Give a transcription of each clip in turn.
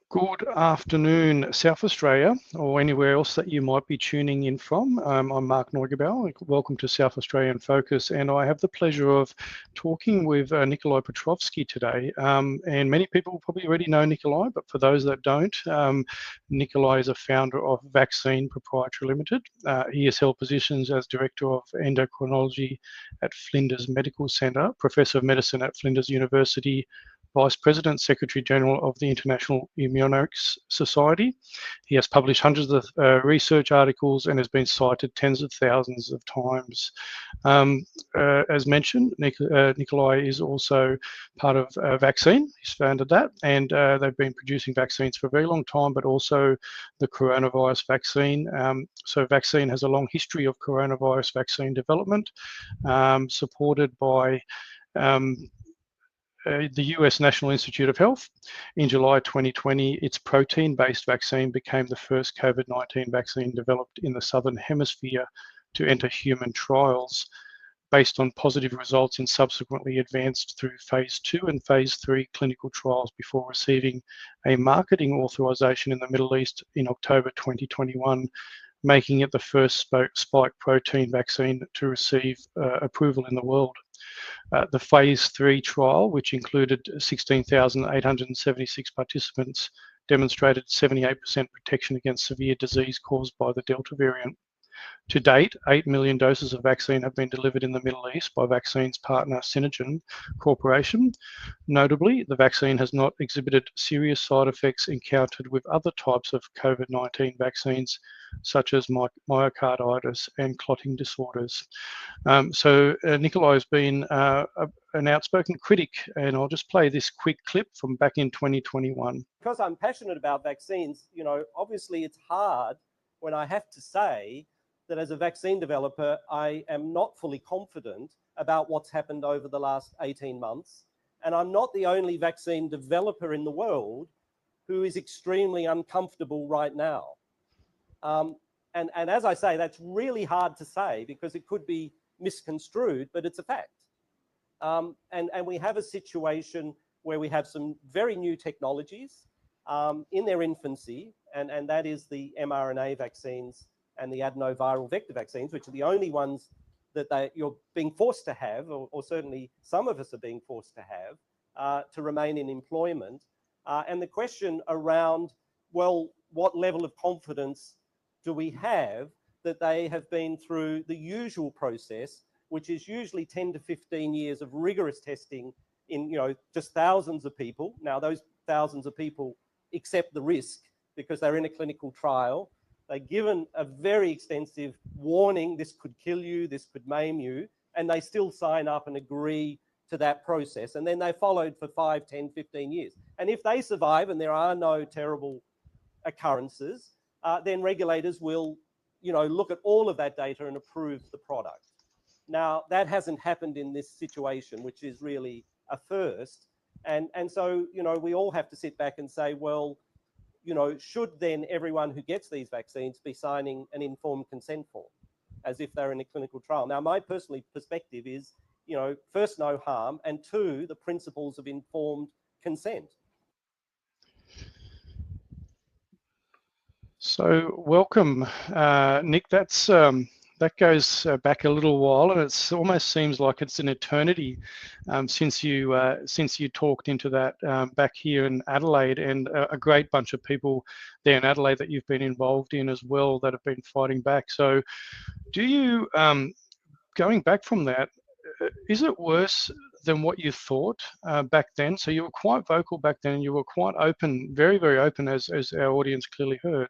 Good afternoon, South Australia, or anywhere else that you might be tuning in from. I'm Mark Neugebauer. Welcome to South Australian Focus, and I have the pleasure of talking with Nikolai Petrovsky today. And many people probably already know Nikolai, but for those that don't, Nikolai is a founder of Vaccine Proprietary Limited. He has held positions as Director of Endocrinology at Flinders Medical Centre, Professor of Medicine at Flinders University, Vice President, Secretary General of the International Immunologics Society. He has published hundreds of research articles and has been cited tens of thousands of times. As mentioned, Nikolai is also part of Vaccine. He's founded that, and they've been producing vaccines for a very long time, but also the coronavirus vaccine. So Vaccine has a long history of coronavirus vaccine development, supported by the US National Institute of Health. In July 2020, its protein-based vaccine became the first COVID-19 vaccine developed in the Southern Hemisphere to enter human trials, based on positive results and subsequently advanced through phase 2 and phase 3 clinical trials before receiving a marketing authorization in the Middle East in October 2021, making it the first spike protein vaccine to receive approval in the world. The phase 3 trial, which included 16,876 participants, demonstrated 78% protection against severe disease caused by the Delta variant. To date, 8 million doses of vaccine have been delivered in the Middle East by Vaccine's partner Synergen Corporation. Notably, the vaccine has not exhibited serious side effects encountered with other types of COVID-19 vaccines, such as myocarditis and clotting disorders. So Nikolai has been an outspoken critic, and I'll just play this quick clip from back in 2021. Because I'm passionate about vaccines, obviously it's hard when I have to say that as a vaccine developer, I am not fully confident about what's happened over the last 18 months. And I'm not the only vaccine developer in the world who is extremely uncomfortable right now. And as I say, that's really hard to say because it could be misconstrued, but it's a fact. And we have a situation where we have some very new technologies in their infancy, and that is the mRNA vaccines and the adenoviral vector vaccines, which are the only ones that you're being forced to have, or certainly some of us are being forced to have, to remain in employment. And the question around, well, what level of confidence do we have that they have been through the usual process, which is usually 10 to 15 years of rigorous testing in just thousands of people. Now, those thousands of people accept the risk because they're in a clinical trial. They're given a very extensive warning, this could kill you, this could maim you, and they still sign up and agree to that process. And then they followed for 5, 10, 15 years. And if they survive and there are no terrible occurrences, then regulators will look at all of that data and approve the product. Now, that hasn't happened in this situation, which is really a first. And so, we all have to sit back and say, well, should then everyone who gets these vaccines be signing an informed consent form as if they're in a clinical trial? Now, my personal perspective is, first, no harm, and two, the principles of informed consent. So welcome, Nick. That goes back a little while, and it almost seems like it's an eternity since you talked into that back here in Adelaide, and a great bunch of people there in Adelaide that you've been involved in as well that have been fighting back. So, do you, going back from that, is it worse than what you thought back then? So you were quite vocal back then, and you were quite open, very, very open, as our audience clearly heard.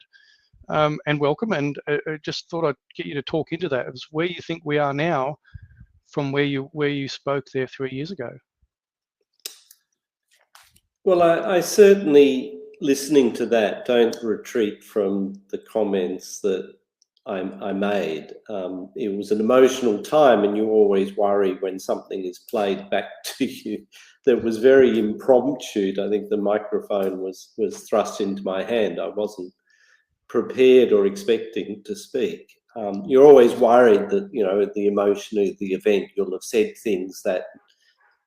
And welcome, and just thought I'd get you to talk into that. It was where you think we are now from where you spoke there 3 years ago. Well, I certainly, listening to that, don't retreat from the comments that I made. It was an emotional time, and you always worry when something is played back to you that was very impromptu. I think the microphone was thrust into my hand. I wasn't prepared or expecting to speak. you're always worried that, you know, the emotion of the event, you'll have said things that,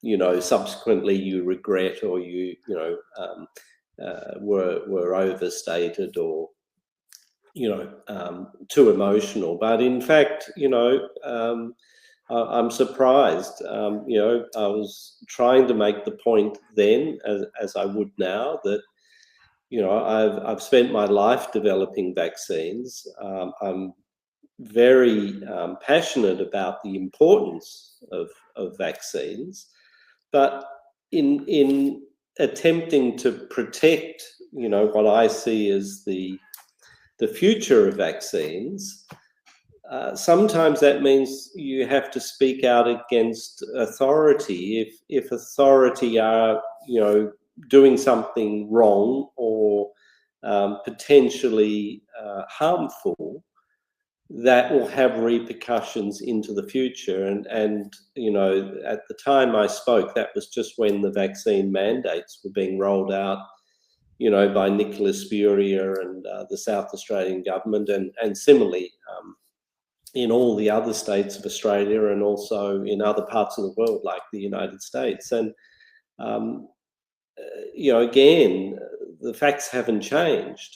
you know, subsequently you regret, or you know, were overstated, or, you know, too emotional. But in fact, you know, I'm surprised. You know, I was trying to make the point then, as I would now, that, you know, I've spent my life developing vaccines. I'm very passionate about the importance of vaccines, but in attempting to protect, you know, what I see as the future of vaccines, sometimes that means you have to speak out against authority. If authority are, you know, doing something wrong or potentially harmful, that will have repercussions into the future. And you know, at the time I spoke, that was just when the vaccine mandates were being rolled out, you know, by Nikolai Petrovsky and the South Australian government, and similarly in all the other states of Australia, and also in other parts of the world like the United States. And you know, again, the facts haven't changed.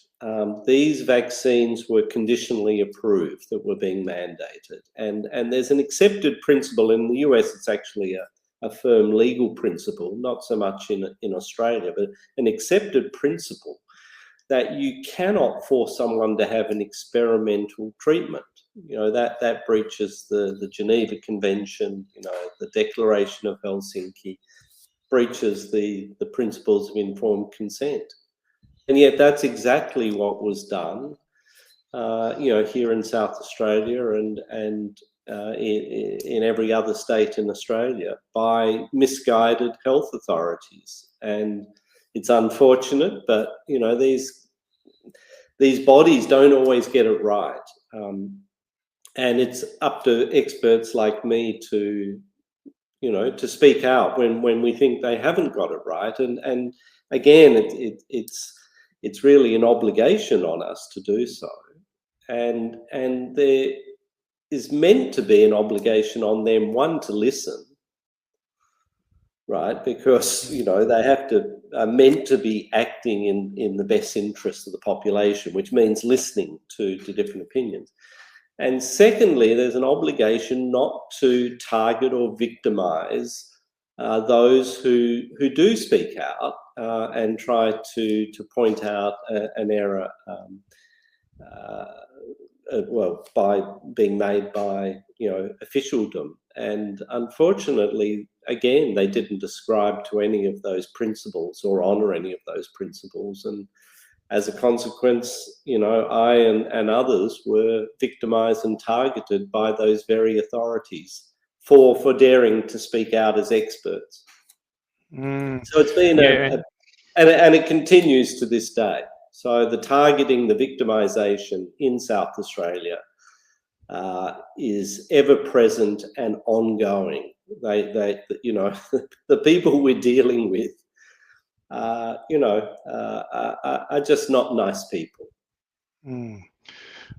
These vaccines were conditionally approved that were being mandated. And there's an accepted principle in the US. It's actually a firm legal principle, not so much in Australia, but an accepted principle that you cannot force someone to have an experimental treatment. You know, that breaches the Geneva Convention, you know, the Declaration of Helsinki, breaches the principles of informed consent. And yet that's exactly what was done, you know, here in South Australia and in every other state in Australia by misguided health authorities. And it's unfortunate, but, you know, these bodies don't always get it right. And it's up to experts like me to, you know, to speak out when we think they haven't got it right. And again, it's really an obligation on us to do so. And there is meant to be an obligation on them, one, to listen, right? Because, you know, they are meant to be acting in the best interest of the population, which means listening to different opinions. And secondly, there's an obligation not to target or victimize those who do speak out and try to point out an error, well, by being made by, you know, officialdom. And unfortunately, again, they didn't ascribe to any of those principles or honour any of those principles. And as a consequence, you know, I and others were victimised and targeted by those very authorities for daring to speak out as experts. So it's been and it continues to this day. So the targeting, the victimisation in South Australia is ever present and ongoing. They you know, the people we're dealing with, you know, are just not nice people.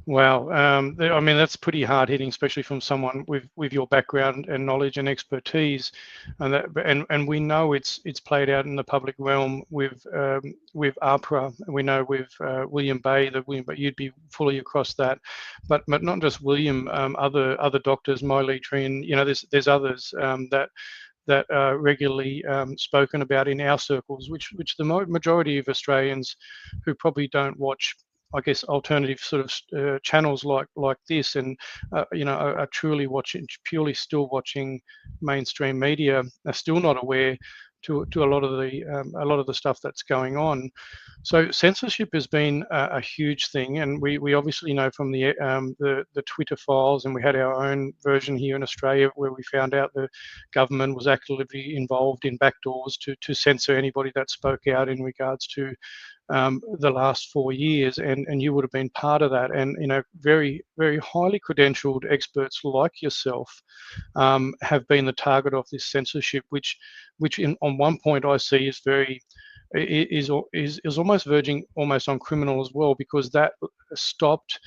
Wow, I mean, that's pretty hard hitting, especially from someone with your background and knowledge and expertise, and we know it's played out in the public realm with APRA. We know with William Bay but you'd be fully across that, but not just William, other doctors, Miley Tree, you know, there's others that are regularly spoken about in our circles, which the majority of Australians who probably don't watch, I guess, alternative sort of channels like this, and you know, are truly purely still watching mainstream media, are still not aware to a lot of the stuff that's going on. So censorship has been a huge thing, and we obviously know from the Twitter files, and we had our own version here in Australia where we found out the government was actively involved in backdoors to censor anybody that spoke out in regards to the last 4 years, and you would have been part of that. And, you know, very, very highly credentialed experts like yourself have been the target of this censorship, which on one point I see is almost verging almost on criminal as well, because that stopped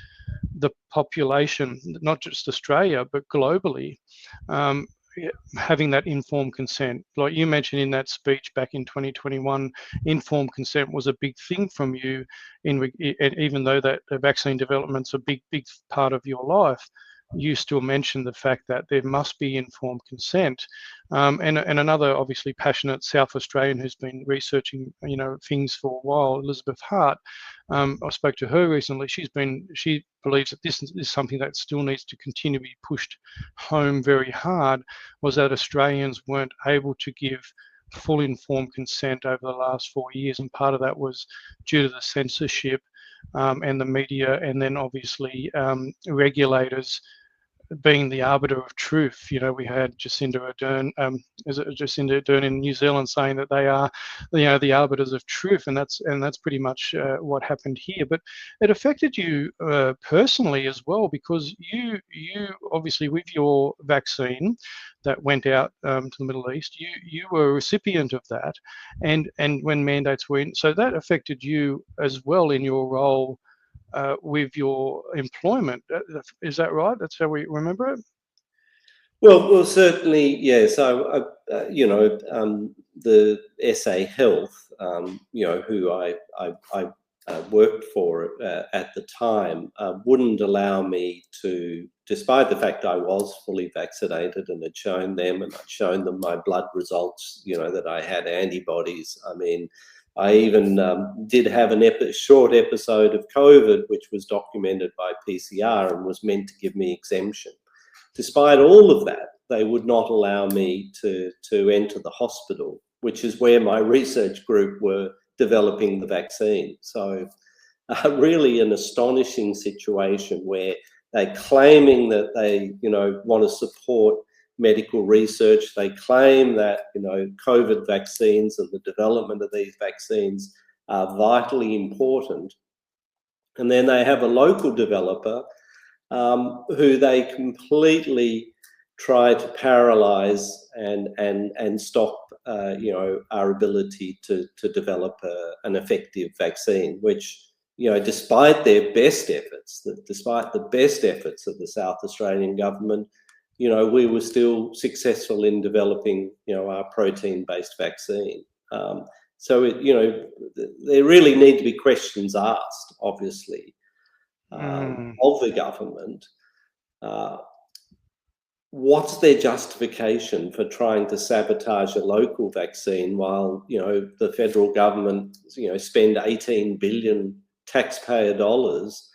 the population, not just Australia, but globally, having that informed consent. Like you mentioned in that speech back in 2021, informed consent was a big thing from you, even though that the vaccine development's a big part of your life. You still mentioned the fact that there must be informed consent. And another obviously passionate South Australian who's been researching, things for a while, Elizabeth Hart, I spoke to her recently. She believes that this is something that still needs to continue to be pushed home very hard, was that Australians weren't able to give full informed consent over the last 4 years. And part of that was due to the censorship and the media, and then obviously regulators being the arbiter of truth. We had Jacinda Ardern, Jacinda Ardern in New Zealand saying that they are, the arbiters of truth, and that's pretty much what happened here. But it affected you personally as well, because you obviously, with your vaccine that went out to the Middle East, you were a recipient of that, and when mandates were in, so that affected you as well in your role with your employment. Is that right? That's how we remember it? Well, certainly, yes. The SA Health, who I worked for at the time, wouldn't allow me to, despite the fact I was fully vaccinated and had shown them, and I'd shown them my blood results, that I had antibodies. I mean, I even did have a short episode of COVID, which was documented by PCR and was meant to give me exemption. Despite all of that, they would not allow me to enter the hospital, which is where my research group were developing the vaccine. So really an astonishing situation where they're claiming that they, want to support medical research. They claim that, COVID vaccines and the development of these vaccines are vitally important. And then they have a local developer who they completely try to paralyze and stop, our ability to develop an effective vaccine, which, despite their best efforts, despite the best efforts of the South Australian government, we were still successful in developing, our protein-based vaccine. So, there really need to be questions asked, obviously, of the government. What's their justification for trying to sabotage a local vaccine while, the federal government, spend 18 billion taxpayer dollars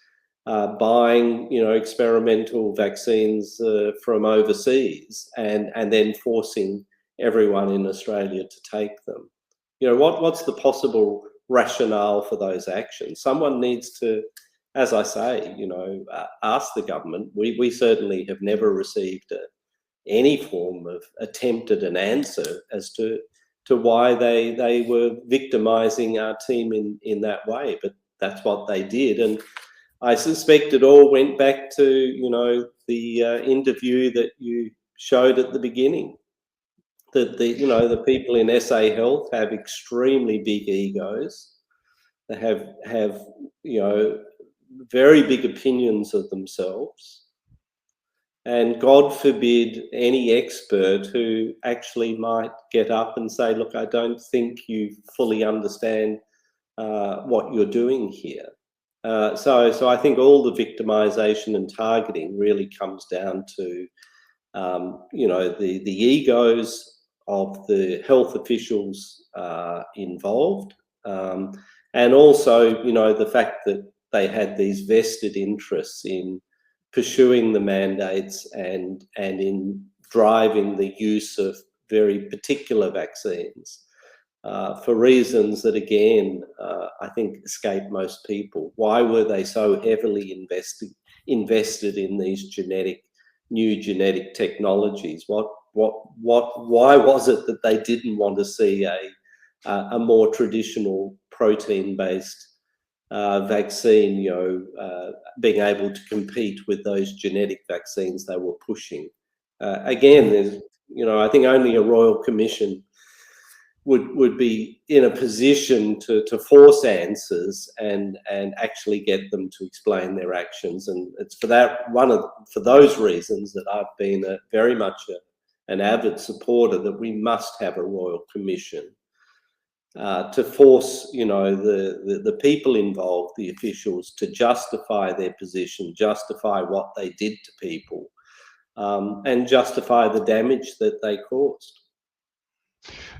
buying, experimental vaccines from overseas and then forcing everyone in Australia to take them? What's the possible rationale for those actions? Someone needs to, as I say, ask the government. We certainly have never received any form of attempt at an answer as to why they were victimising our team in that way. But that's what they did. And I suspect it all went back to, the interview that you showed at the beginning. That the people in SA Health have extremely big egos. They have very big opinions of themselves. And God forbid any expert who actually might get up and say, look, I don't think you fully understand what you're doing here. So I think all the victimisation and targeting really comes down to, the egos of the health officials involved, and also, the fact that they had these vested interests in pursuing the mandates and in driving the use of very particular vaccines for reasons that, again, I think escape most people. Why were they so heavily invested in these new genetic technologies? Why was it that they didn't want to see a more traditional protein-based vaccine, being able to compete with those genetic vaccines they were pushing? Again, there's, I think only a royal commission would be in a position to force answers and actually get them to explain their actions. And it's for those reasons that I've been very much an avid supporter that we must have a royal commission to force, the people involved, the officials, to justify their position, justify what they did to people, and justify the damage that they caused.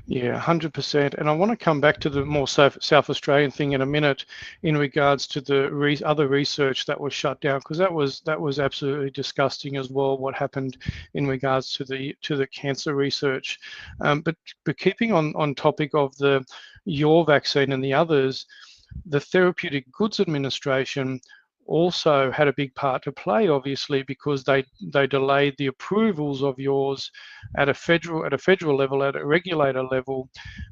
Yeah, 100%. And I want to come back to the more South Australian thing in a minute in regards to the other research that was shut down, because that was absolutely disgusting as well, what happened in regards to the cancer research. But keeping on topic of your vaccine and the others, the Therapeutic Goods Administration also had a big part to play, obviously, because they delayed the approvals of yours at a federal level, at a regulator level,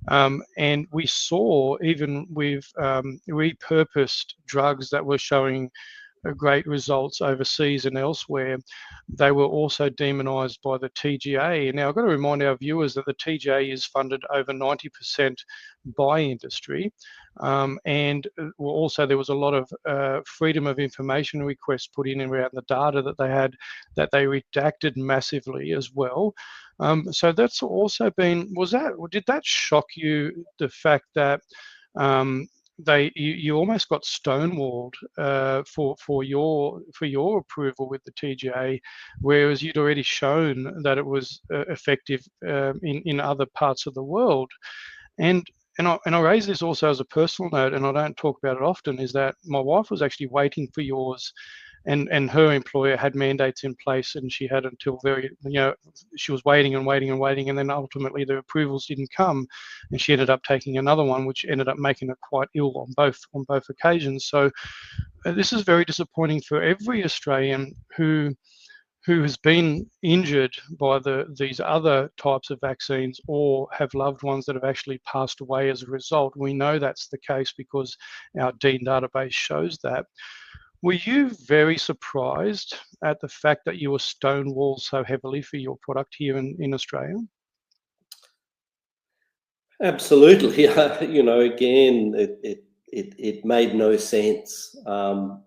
and we saw even with repurposed drugs that were showing great results overseas and elsewhere, they were also demonized by the TGA. Now, I've got to remind our viewers that the TGA is funded over 90% by industry. And also there was a lot of freedom of information requests put in around the data that they had, that they redacted massively as well. So that's also been, did that shock you, the fact that you almost got stonewalled for your approval with the TGA, whereas you'd already shown that it was effective in other parts of the world. And I raise this also as a personal note, and I don't talk about it often, is that my wife was actually waiting for yours, and her employer had mandates in place, and she had until she was waiting and waiting and waiting, and then ultimately the approvals didn't come, and she ended up taking another one, which ended up making her quite ill on both occasions. So this is very disappointing for every Australian who has been injured by these other types of vaccines, or have loved ones that have actually passed away as a result. We know that's the case because our DEAN database shows that. Were you very surprised at the fact that you were stonewalled so heavily for your product here in Australia? Absolutely. Again, it made no sense. The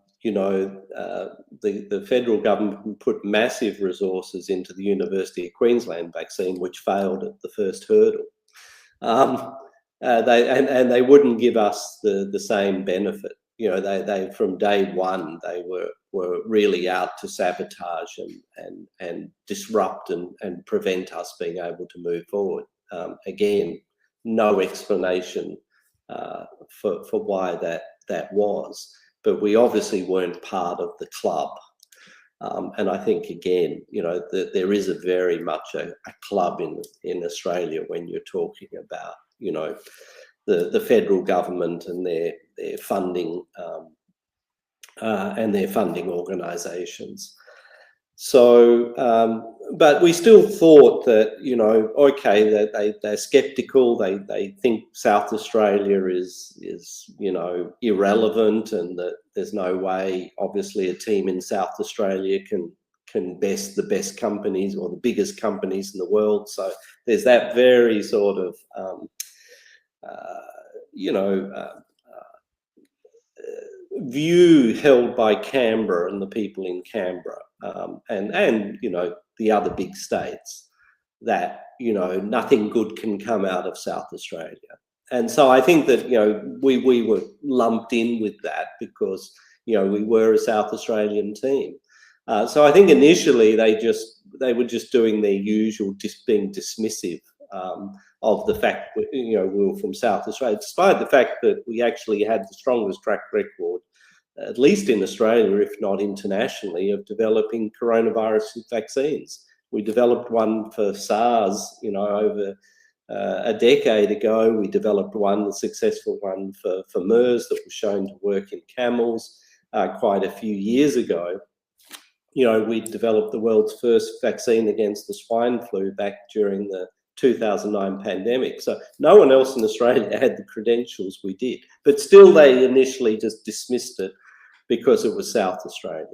federal government put massive resources into the University of Queensland vaccine, which failed at the first hurdle. They wouldn't give us the same benefit. They from day one, they were really out to sabotage and disrupt and prevent us being able to move forward. Again, no explanation for why that was, but we obviously weren't part of the club. And I think, again, there is very much a club in Australia when you're talking about, the federal government and their funding and their funding organisations. So, but we still thought that, okay, that they're sceptical. They think South Australia is irrelevant, and that there's no way, obviously, a team in South Australia can best the best companies or the biggest companies in the world. So there's that very sort of view held by Canberra and the people in Canberra, and the other big states, that nothing good can come out of South Australia. And so I think that we were lumped in with that because we were a South Australian team. So I think initially they were just doing their usual, just being dismissive of the fact that we were from South Australia, despite the fact that we actually had the strongest track record, at least in Australia, if not internationally, of developing coronavirus vaccines. We developed one for SARS, over a decade ago. We developed one, the successful one for MERS, that was shown to work in camels quite a few years ago. We developed the world's first vaccine against the swine flu back during the 2009 pandemic. So no one else in Australia had the credentials we did, but still they initially just dismissed it because it was South Australia.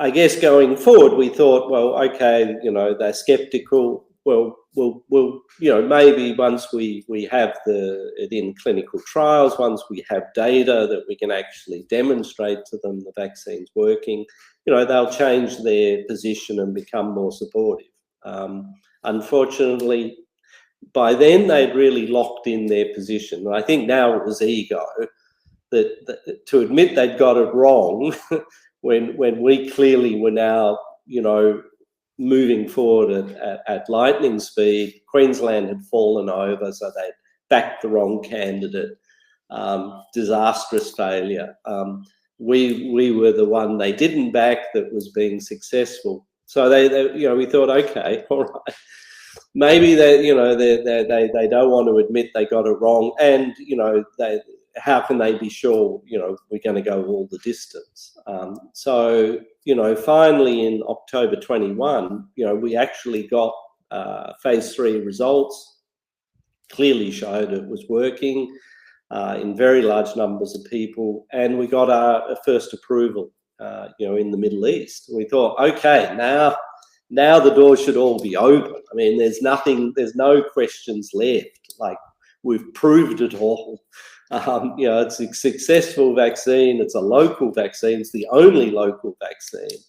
I guess going forward, we thought, well, okay, they're sceptical. we'll maybe once we have it in clinical trials, once we have data that we can actually demonstrate to them the vaccine's working, they'll change their position and become more supportive. Unfortunately, by then they'd really locked in their position. And I think now it was ego that to admit they'd got it wrong when we clearly were now, moving forward at lightning speed. Queensland had fallen over, so they'd backed the wrong candidate. Disastrous failure. We were the one they didn't back that was being successful. So we thought, okay, all right, maybe they don't want to admit they got it wrong, and how can they be sure we're going to go all the distance? So finally in October 21, we actually got phase 3 results, clearly showed it was working in very large numbers of people, and we got our first approval in the Middle East. We thought, okay, now the doors should all be open. I mean, there's no questions left. Like, we've proved it all. It's a successful vaccine. It's a local vaccine. It's the only local vaccine.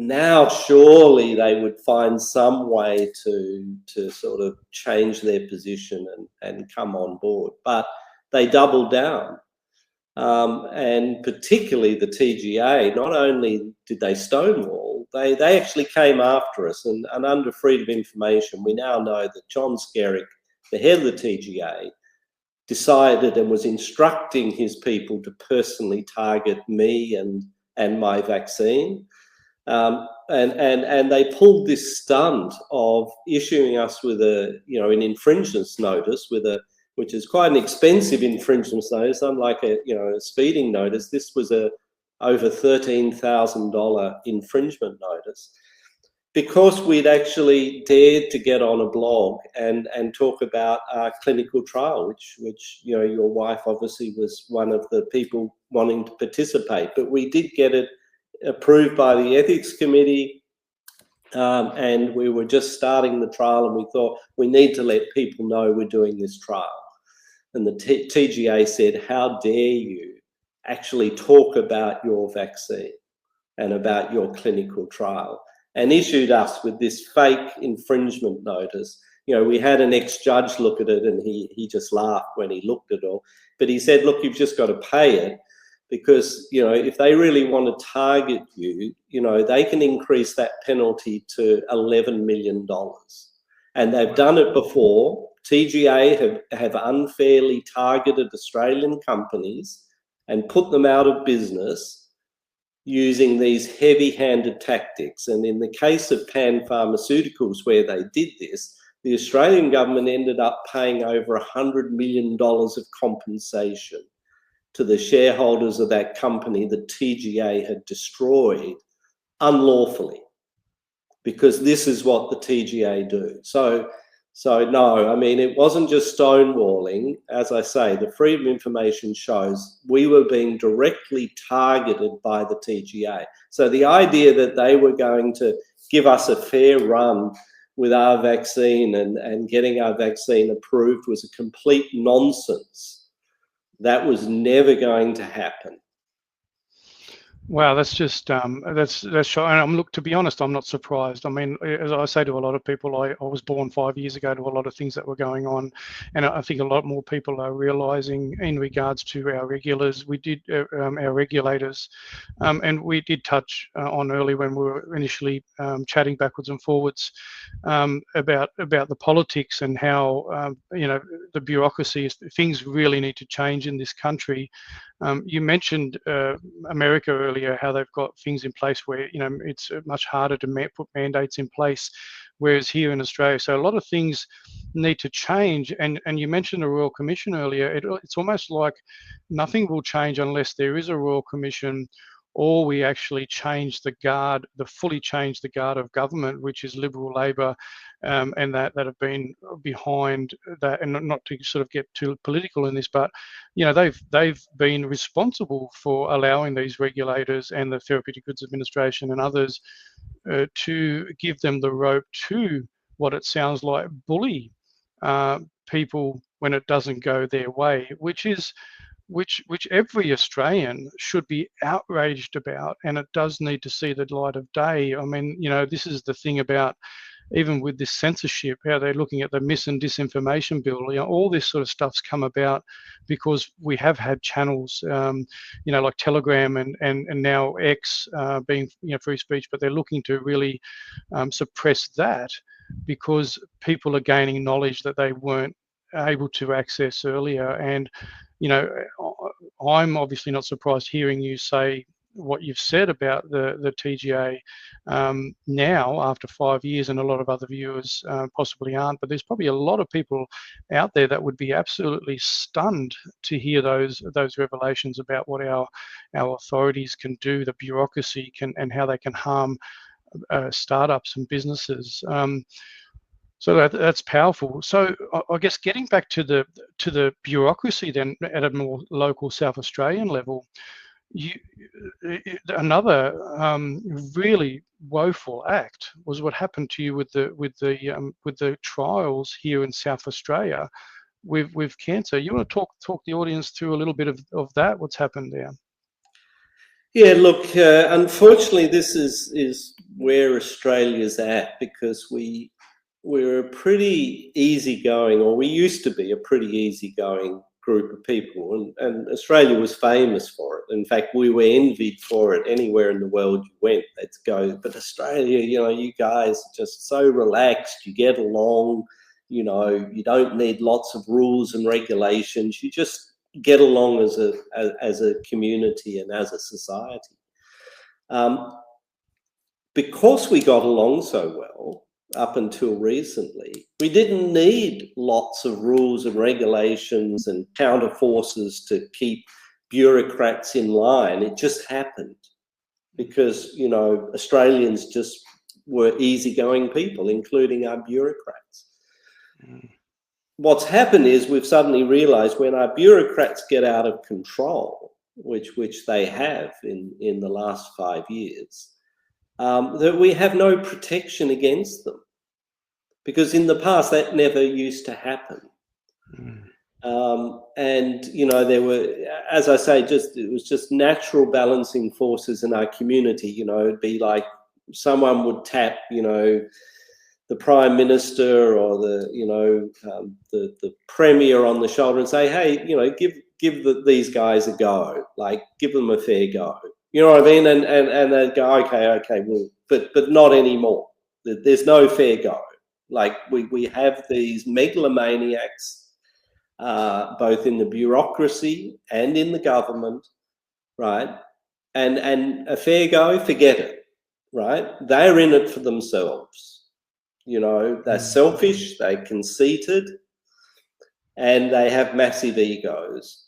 Now surely they would find some way to sort of change their position and come on board. But they doubled down. And particularly the TGA, not only did they stonewall, they actually came after us. And under freedom of information, we now know that John Skerritt, the head of the TGA, decided and was instructing his people to personally target me and my vaccine. And they pulled this stunt of issuing us with an infringement notice which is quite an expensive infringement notice, unlike a speeding notice. This was a over $13,000 infringement notice, because we'd actually dared to get on a blog and talk about our clinical trial, which your wife obviously was one of the people wanting to participate. But we did get it approved by the ethics committee, and we were just starting the trial, and we thought we need to let people know we're doing this trial. And the TGA said, how dare you actually talk about your vaccine and about your clinical trial, and issued us with this fake infringement notice. We had an ex-judge look at it, and he just laughed when he looked at it all. But he said, look, you've just got to pay it, because, if they really want to target you, they can increase that penalty to $11 million. And they've done it before. TGA have unfairly targeted Australian companies and put them out of business using these heavy-handed tactics. And in the case of Pan Pharmaceuticals, where they did this, the Australian government ended up paying over $100 million of compensation to the shareholders of that company that TGA had destroyed unlawfully, because this is what the TGA do. So no, I mean, it wasn't just stonewalling. As I say, the freedom of information shows we were being directly targeted by the TGA. So the idea that they were going to give us a fair run with our vaccine and getting our vaccine approved was a complete nonsense. That was never going to happen. Wow, that's just that's shocking. And to be honest, I'm not surprised. I mean, as I say to a lot of people, I was born 5 years ago to a lot of things that were going on, and I think a lot more people are realising in regards to our regulators. Our regulators, and we did touch on early when we were initially chatting backwards and forwards about the politics and how the bureaucracy. Things really need to change in this country. You mentioned America earlier, how they've got things in place where it's much harder to put mandates in place, whereas here in Australia, so a lot of things need to change. And you mentioned the Royal Commission earlier. It's almost like nothing will change unless there is a Royal Commission, or we actually change fully change the guard of government, which is Liberal, Labor, and that have been behind that. And not to sort of get too political in this, but they've been responsible for allowing these regulators and the Therapeutic Goods Administration and others to give them the rope to what it sounds like bully people when it doesn't go their way, which every Australian should be outraged about, and it does need to see the light of day. I mean, you know, this is the thing about, even with this censorship, how they're looking at the mis and disinformation bill, you know, all this sort of stuff's come about because we have had channels, you know, like Telegram and now X being, you know, free speech, but they're looking to really suppress that because people are gaining knowledge that they weren't able to access earlier. And, you know, I'm obviously not surprised hearing you say what you've said about the TGA now after 5 years, and a lot of other viewers possibly aren't, but there's probably a lot of people out there that would be absolutely stunned to hear those revelations about what our authorities can do, the bureaucracy can, and how they can harm startups and businesses. So that's powerful. So I guess getting back to the bureaucracy then at a more local South Australian level, another really woeful act was what happened to you with the trials here in South Australia with cancer. You want to talk the audience through a little bit of that? What's happened there? Yeah, look, unfortunately, this is where Australia's at, because we're a pretty easygoing, or we used to be a pretty easygoing group of people, and Australia was famous for it. In fact, we were envied for it. Anywhere in the world you went, let's go. But Australia, you know, you guys are just so relaxed, you get along, you know, you don't need lots of rules and regulations, you just get along as a community and as a society. Because we got along so well up until recently, we didn't need lots of rules and regulations and counter forces to keep bureaucrats in line. It just happened because, you know, Australians just were easygoing people, including our bureaucrats. What's happened is we've suddenly realized when our bureaucrats get out of control, which they have in the last 5 years, that we have no protection against them, because in the past that never used to happen. And, you know, there were, as I say, it was just natural balancing forces in our community. You know, it'd be like someone would tap, you know, the Prime Minister or the Premier on the shoulder and say, hey, you know, give these guys a go, like give them a fair go. You know what I mean? And they'd go, okay, well, but not anymore. There's no fair go. Like we have these megalomaniacs, both in the bureaucracy and in the government, right? And a fair go, forget it, right? They're in it for themselves. You know, they're selfish, they're conceited, and they have massive egos.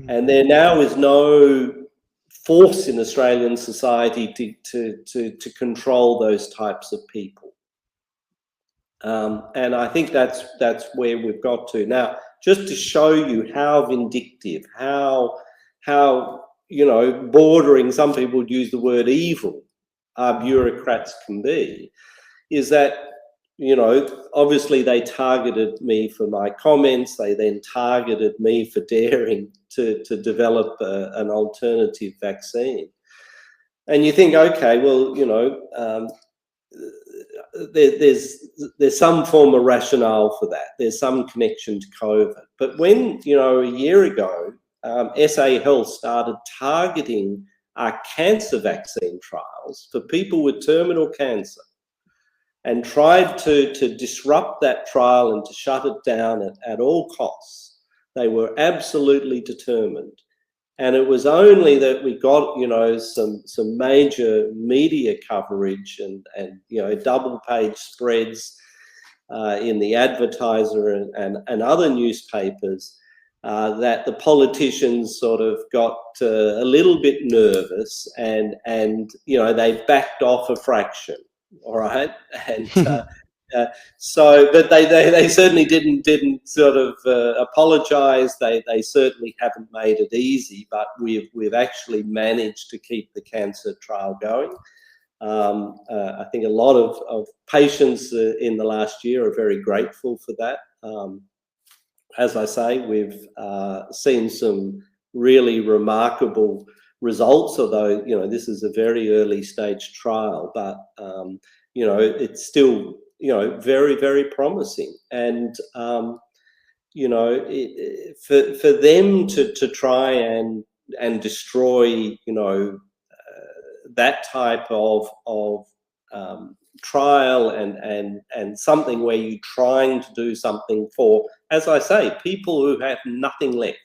And there now is no force in Australian society to control those types of people. And I think that's where we've got to now. Just to show you how vindictive, how you know, bordering, some people would use the word evil, our bureaucrats can be, is that, you know, obviously they targeted me for my comments. They then targeted me for daring to develop an alternative vaccine. And you think, okay, well, you know, there's some form of rationale for that. There's some connection to COVID. But when, you know, a year ago, SA Health started targeting our cancer vaccine trials for people with terminal cancer, and tried to disrupt that trial and to shut it down at all costs. They were absolutely determined. And it was only that we got, you know, some major media coverage and you know, double-page spreads in the Advertiser and other newspapers, that the politicians sort of got a little bit nervous and you know, they backed off a fraction. All right, and so, but they certainly didn't sort of apologise. They certainly haven't made it easy, but we've actually managed to keep the cancer trial going. I think a lot of patients in the last year are very grateful for that. As I say, we've seen some really remarkable results, although, you know, this is a very early stage trial, but, you know, it's still, you know, very, very promising. And, you know, for them to try and destroy, you know, that type of trial and something where you're trying to do something for, as I say, people who have nothing left.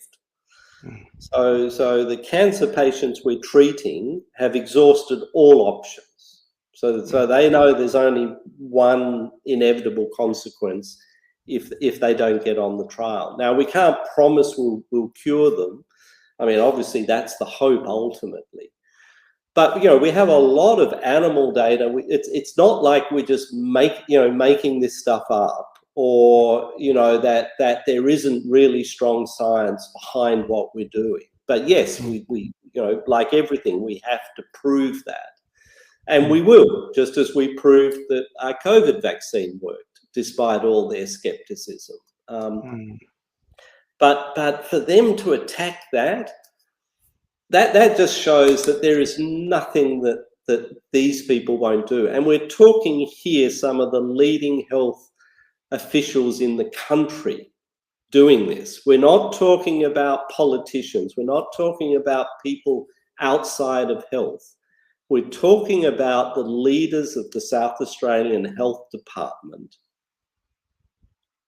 So the cancer patients we're treating have exhausted all options. So they know there's only one inevitable consequence if they don't get on the trial. Now, we can't promise we'll cure them. I mean, obviously that's the hope ultimately. But, you know, we have a lot of animal data. It's not like we're just making this stuff up, or, you know, that there isn't really strong science behind what we're doing. But yes, we you know, like everything, we have to prove that. And we will, just as we proved that our COVID vaccine worked, despite all their skepticism. But for them to attack that just shows that there is nothing that these people won't do. And we're talking here some of the leading health officials in the country doing this. We're not talking about politicians. We're not talking about people outside of health. We're talking about the leaders of the South Australian Health Department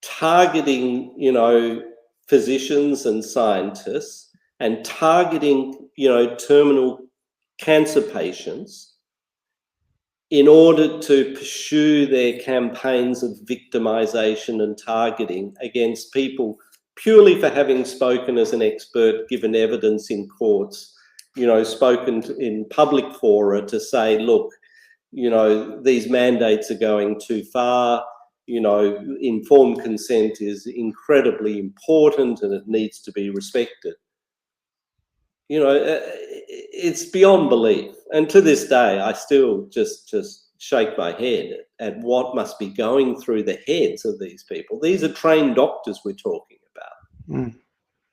targeting, you know, physicians and scientists, and targeting, you know, terminal cancer patients in order to pursue their campaigns of victimization and targeting against people purely for having spoken as an expert, given evidence in courts, you know, spoken in public fora to say, look, you know, these mandates are going too far. You know, informed consent is incredibly important and it needs to be respected. You know, it's beyond belief. And to this day, I still just shake my head at what must be going through the heads of these people. These are trained doctors we're talking about.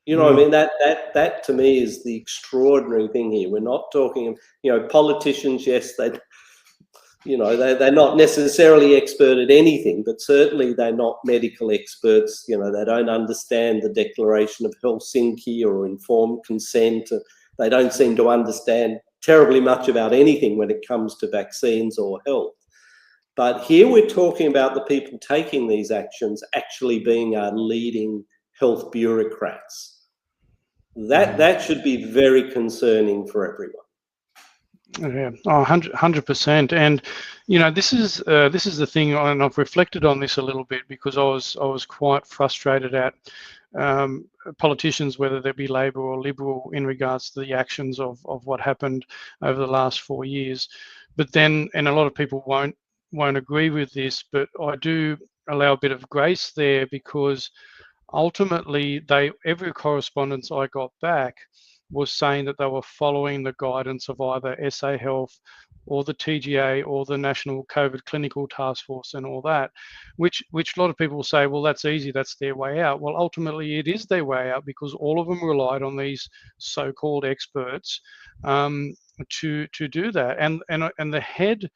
You know what I mean? That to me is the extraordinary thing here. We're not talking, you know, politicians, yes, you know, they're not necessarily expert at anything, but certainly they're not medical experts. You know, they don't understand the Declaration of Helsinki or informed consent. They don't seem to understand terribly much about anything when it comes to vaccines or health. But here we're talking about the people taking these actions actually being our leading health bureaucrats. That should be very concerning for everyone. Yeah, 100%. And, you know, this is the thing, and I've reflected on this a little bit because I was quite frustrated at politicians, whether they be Labor or Liberal, in regards to the actions of what happened over the last 4 years. But then, and a lot of people won't agree with this, but I do allow a bit of grace there, because ultimately every correspondence I got back was saying that they were following the guidance of either SA Health or the TGA or the National COVID Clinical Task Force and all that, which a lot of people will say, well, that's easy, that's their way out. Well, ultimately it is their way out, because all of them relied on these so-called experts to do that. And the head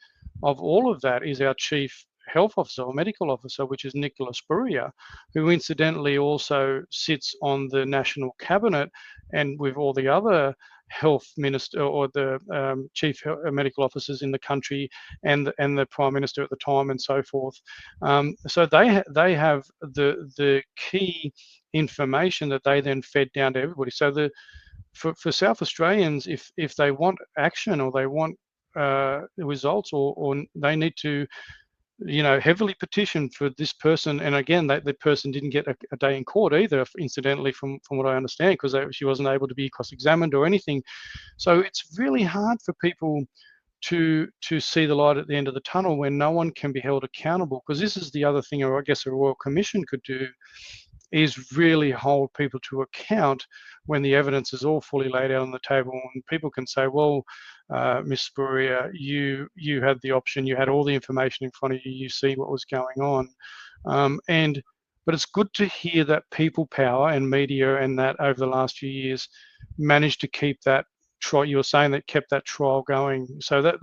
of all of that is our chief health officer or medical officer, which is Nikolai Petrovsky, who incidentally also sits on the national cabinet and with all the other health minister or the chief medical officers in the country and the prime minister at the time and so forth. So they have the key information that they then fed down to everybody. So for South Australians, if they want action or they want results, or they need to, you know, heavily petition for this person. And again, the person didn't get a day in court either, incidentally, from what I understand, because she wasn't able to be cross-examined or anything. So it's really hard for people to see the light at the end of the tunnel when no one can be held accountable, because this is the other thing, or I guess a Royal Commission could do, is really hold people to account when the evidence is all fully laid out on the table, and people can say, well, Ms. Spurrier, you had the option, you had all the information in front of you, you see what was going on. But it's good to hear that people power and media and that over the last few years managed to keep that trial. You were saying that kept that trial going. So that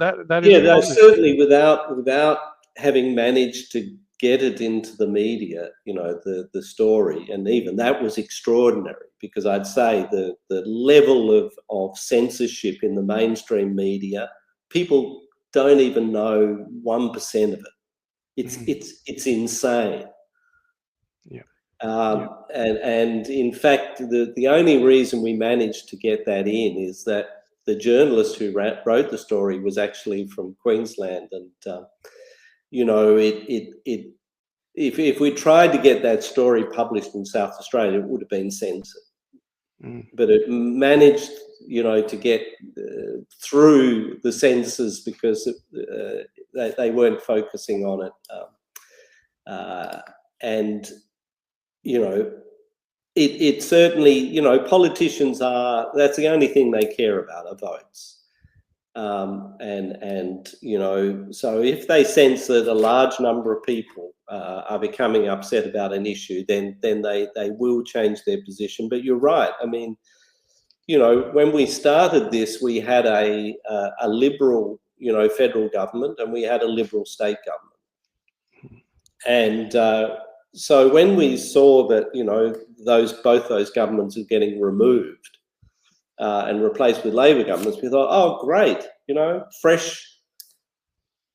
is yeah, no, certainly without having managed to get it into the media, you know, the story, and even that was extraordinary, because I'd say the level of censorship in the mainstream media, people don't even know 1% of it. It's insane. Yeah. And in fact, the only reason we managed to get that in is that the journalist who wrote the story was actually from Queensland, and you know, if we tried to get that story published in South Australia, it would have been censored. But it managed, you know, to get through the censors because they weren't focusing on it, and you know, it certainly, you know, politicians that's the only thing they care about are votes. And you know, so if they sense that a large number of people are becoming upset about an issue, then they will change their position. But you're right. I mean, you know, when we started this, we had a liberal, you know, federal government, and we had a liberal state government. And so when we saw that, you know, both those governments are getting removed and replaced with Labor governments, we thought, oh, great, you know, fresh.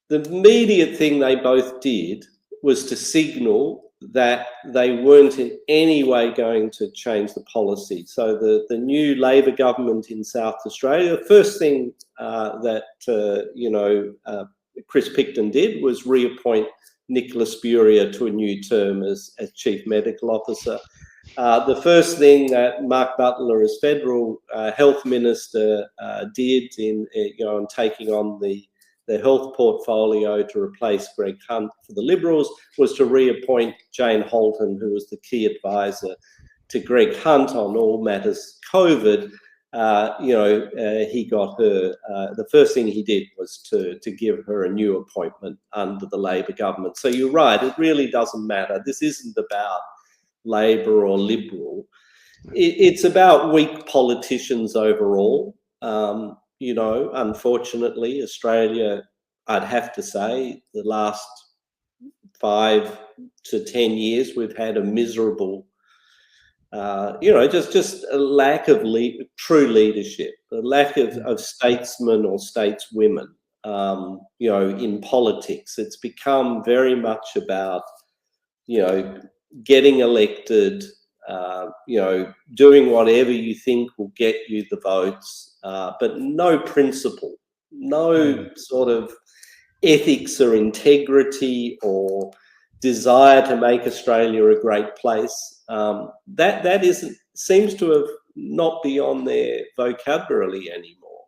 The immediate thing they both did was to signal that they weren't in any way going to change the policy. So the new Labor government in South Australia, the first thing that, you know, Chris Picton did was reappoint Nikolai Petrovsky to a new term as Chief Medical Officer. The first thing that Mark Butler, as Federal Health Minister, did in taking on the health portfolio to replace Greg Hunt for the Liberals was to reappoint Jane Holton, who was the key advisor to Greg Hunt on all matters COVID. He got her. The first thing he did was to give her a new appointment under the Labor government. So you're right, it really doesn't matter. This isn't about Labor or Liberal. It's about weak politicians overall. You know, unfortunately, Australia, I'd have to say, the last 5 to 10 years, we've had a miserable, just a lack of true leadership, a lack of statesmen or stateswomen, in politics. It's become very much about, getting elected, doing whatever you think will get you the votes, but no principle, no sort of ethics or integrity or desire to make Australia a great place. That seems to have not be on their vocabulary anymore.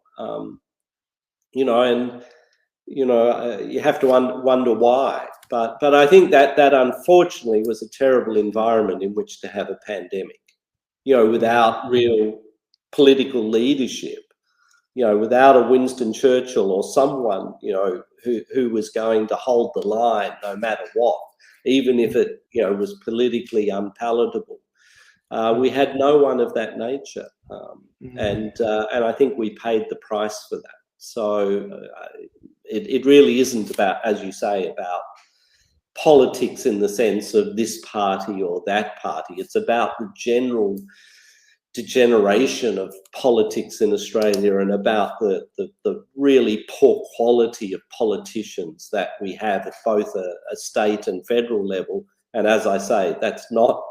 You have to wonder why. But I think that unfortunately was a terrible environment in which to have a pandemic, without real political leadership, without a Winston Churchill or someone, who was going to hold the line no matter what, even if it, was politically unpalatable. We had no one of that nature. And I think we paid the price for that. So it really isn't about, as you say, about politics in the sense of this party or that party. It's about the general degeneration of politics in Australia and about the really poor quality of politicians that we have at both a state and federal level. And as I say, that's not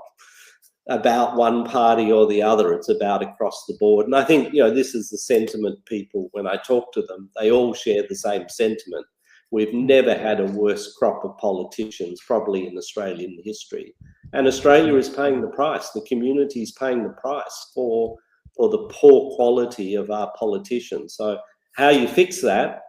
about one party or the other. It's about across the board. And I think, this is the sentiment people, when I talk to them, they all share the same sentiment. We've never had a worse crop of politicians, probably in Australian history. And Australia is paying the price. The community is paying the price for the poor quality of our politicians. So how you fix that,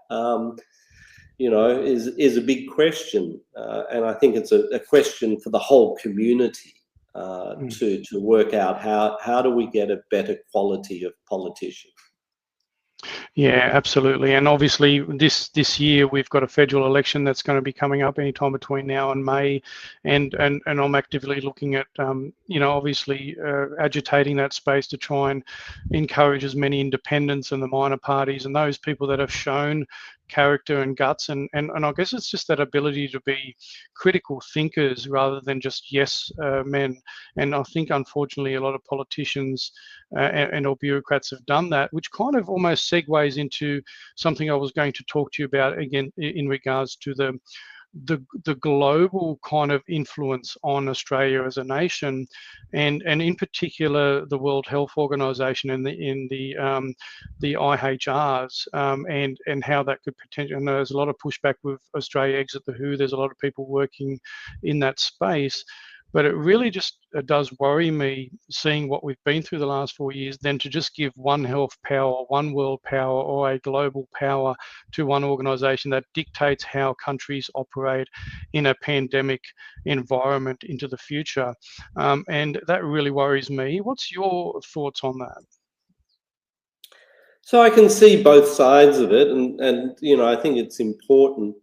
is a big question. And I think it's a question for the whole community. to work out how do we get a better quality of politician. Yeah, absolutely. And obviously this year we've got a federal election that's going to be coming up anytime between now and May, and I'm actively looking at obviously agitating that space to try and encourage as many independents and the minor parties and those people that have shown character and guts, and I guess it's just that ability to be critical thinkers rather than just yes men. And I think unfortunately a lot of politicians and or bureaucrats have done that, which kind of almost segues into something I was going to talk to you about again in regards to the global kind of influence on Australia as a nation, and in particular the World Health Organization and the IHRs, and how that could potentially. And there's a lot of pushback with Australia exit the WHO. There's a lot of people working in that space. But it really just does worry me seeing what we've been through the last 4 years, then to just give one health power, one world power, or a global power to one organisation that dictates how countries operate in a pandemic environment into the future. And that really worries me. What's your thoughts on that? So I can see both sides of it, and I think it's important,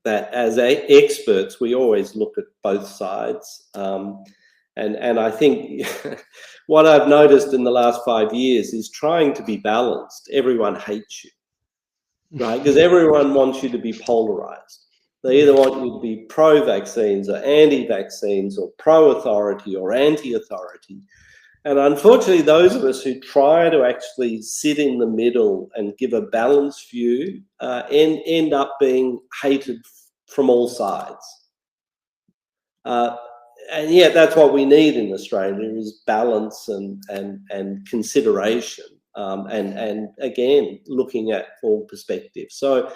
that as experts, we always look at both sides. And I think what I've noticed in the last 5 years is trying to be balanced. Everyone hates you, right? Because everyone wants you to be polarized. They either want you to be pro-vaccines or anti-vaccines or pro-authority or anti-authority. And unfortunately, those of us who try to actually sit in the middle and give a balanced view end up being hated from all sides. And yet that's what we need in Australia, is balance and consideration, and again, looking at all perspectives. So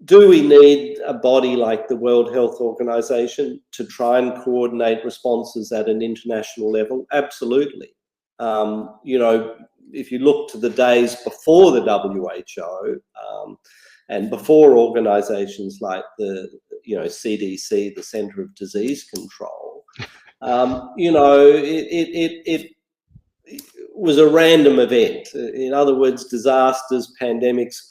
do we need a body like the World Health Organization to try and coordinate responses at an international level? Absolutely. If you look to the days before the WHO and before organizations like the CDC, the Centre of Disease Control, it was a random event. In other words, disasters, pandemics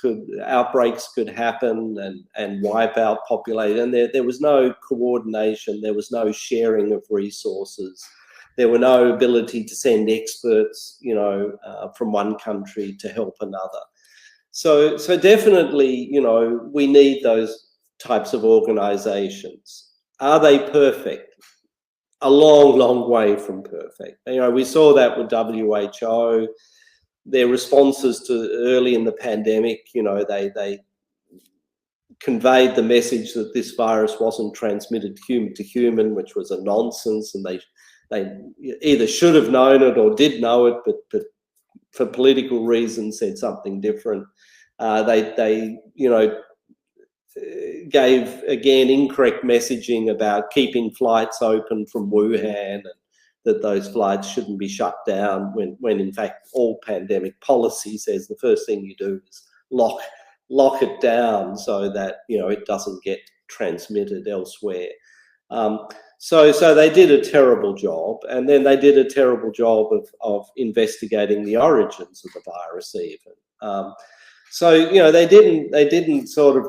outbreaks could happen and wipe out population. And there was no coordination. There was no sharing of resources. There were no ability to send experts, from one country to help another. So definitely, we need those types of organizations. Are they perfect? A long, long way from perfect. We saw that with WHO. Their responses to early in the pandemic, they conveyed the message that this virus wasn't transmitted human to human, which was a nonsense, and they either should have known it or did know it, but for political reasons said something different. They gave, again, incorrect messaging about keeping flights open from Wuhan, and that those flights shouldn't be shut down, when in fact all pandemic policy says the first thing you do is lock it down so that it doesn't get transmitted elsewhere. So they did a terrible job, and then they did a terrible job of investigating the origins of the virus even. They didn't sort of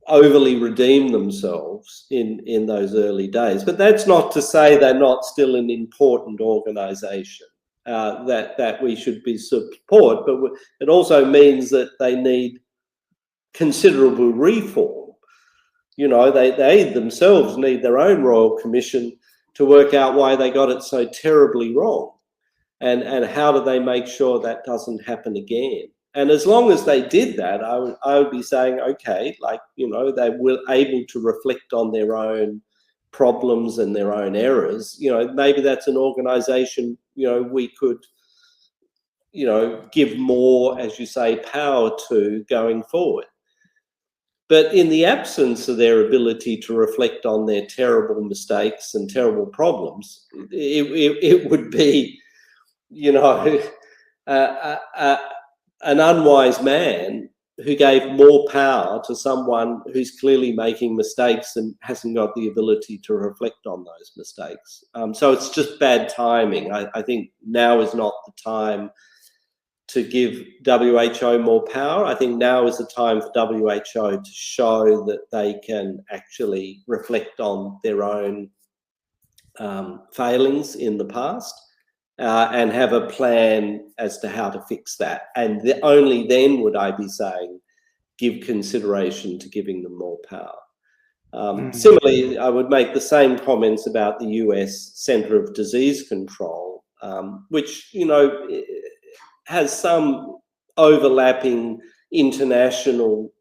overly redeem themselves in those early days. But that's not to say they're not still an important organisation that we should be support. But it also means that they need considerable reform. They themselves need their own Royal Commission to work out why they got it so terribly wrong, and how do they make sure that doesn't happen again. And as long as they did that, I would be saying, okay, they were able to reflect on their own problems and their own errors. Maybe that's an organisation, we could, give more, as you say, power to going forward. But in the absence of their ability to reflect on their terrible mistakes and terrible problems, it would be, an unwise man who gave more power to someone who's clearly making mistakes and hasn't got the ability to reflect on those mistakes. So it's just bad timing. I think now is not the time to give WHO more power. I think now is the time for WHO to show that they can actually reflect on their own failings in the past and have a plan as to how to fix that. And only then would I be saying, give consideration to giving them more power. Similarly, I would make the same comments about the US Centre of Disease Control, which, you know, has some overlapping international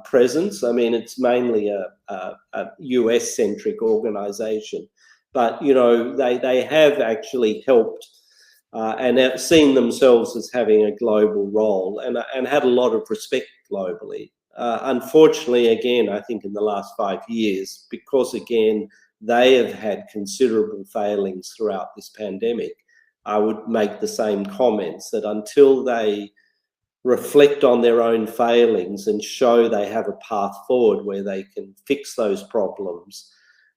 presence. I mean, it's mainly a US-centric organisation, but, you know, they have actually helped and have seen themselves as having a global role and had a lot of respect globally. Unfortunately, again, I think in the last 5 years, because, again, they have had considerable failings throughout this pandemic, I would make the same comments that until they reflect on their own failings and show they have a path forward where they can fix those problems,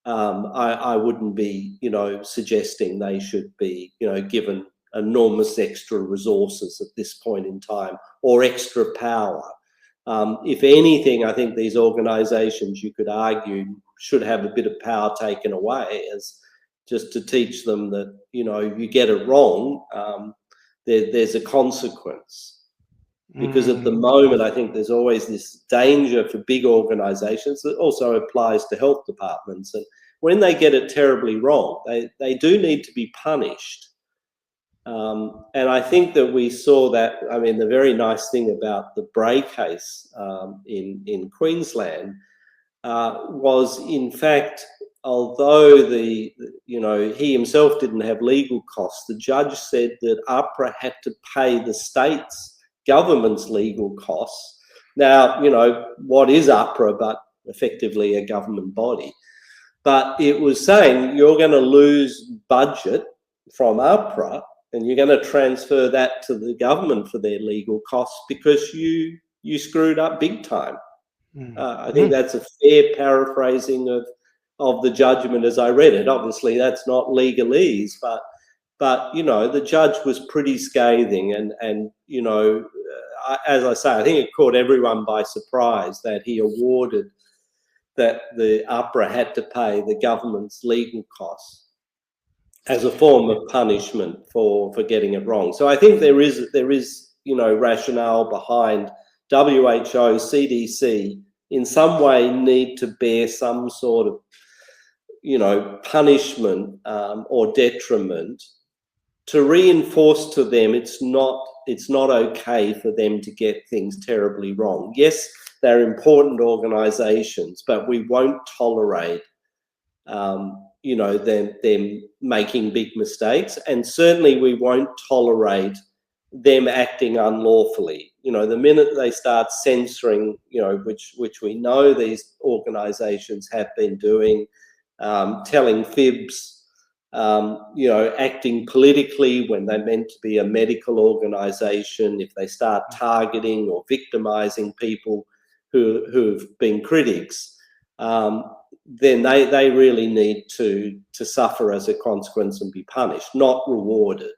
I wouldn't be, you know, suggesting they should be, you know, given enormous extra resources at this point in time or extra power. If anything, I think these organisations, you could argue, should have a bit of power taken away, as just to teach them that, you know, you get it wrong, there's a consequence. Because at the moment, I think there's always this danger for big organisations that also applies to health departments. And when they get it terribly wrong, they do need to be punished. And I think that we saw that. I mean, the very nice thing about the Bray case in Queensland was, in fact, although you know, he himself didn't have legal costs, the judge said that APRA had to pay the state's government's legal costs. Now, you know, what is APRA but effectively a government body? But it was saying you're going to lose budget from APRA and you're going to transfer that to the government for their legal costs because you screwed up big time. I think that's a fair paraphrasing of the judgment as I read it. Obviously, that's not legalese, but you know, the judge was pretty scathing, and you know, as I say, I think it caught everyone by surprise that he awarded that the APRA had to pay the government's legal costs as a form of punishment for getting it wrong. So I think there is you know, rationale behind WHO, CDC in some way need to bear some sort of, you know, punishment or detriment to reinforce to them it's not okay for them to get things terribly wrong. Yes, they're important organisations, but we won't tolerate you know, them making big mistakes, and certainly we won't tolerate them acting unlawfully. You know, the minute they start censoring, you know, which we know these organisations have been doing, telling fibs, you know, acting politically when they're meant to be a medical organisation, if they start targeting or victimising people who've been critics, then they really need to suffer as a consequence and be punished, not rewarded.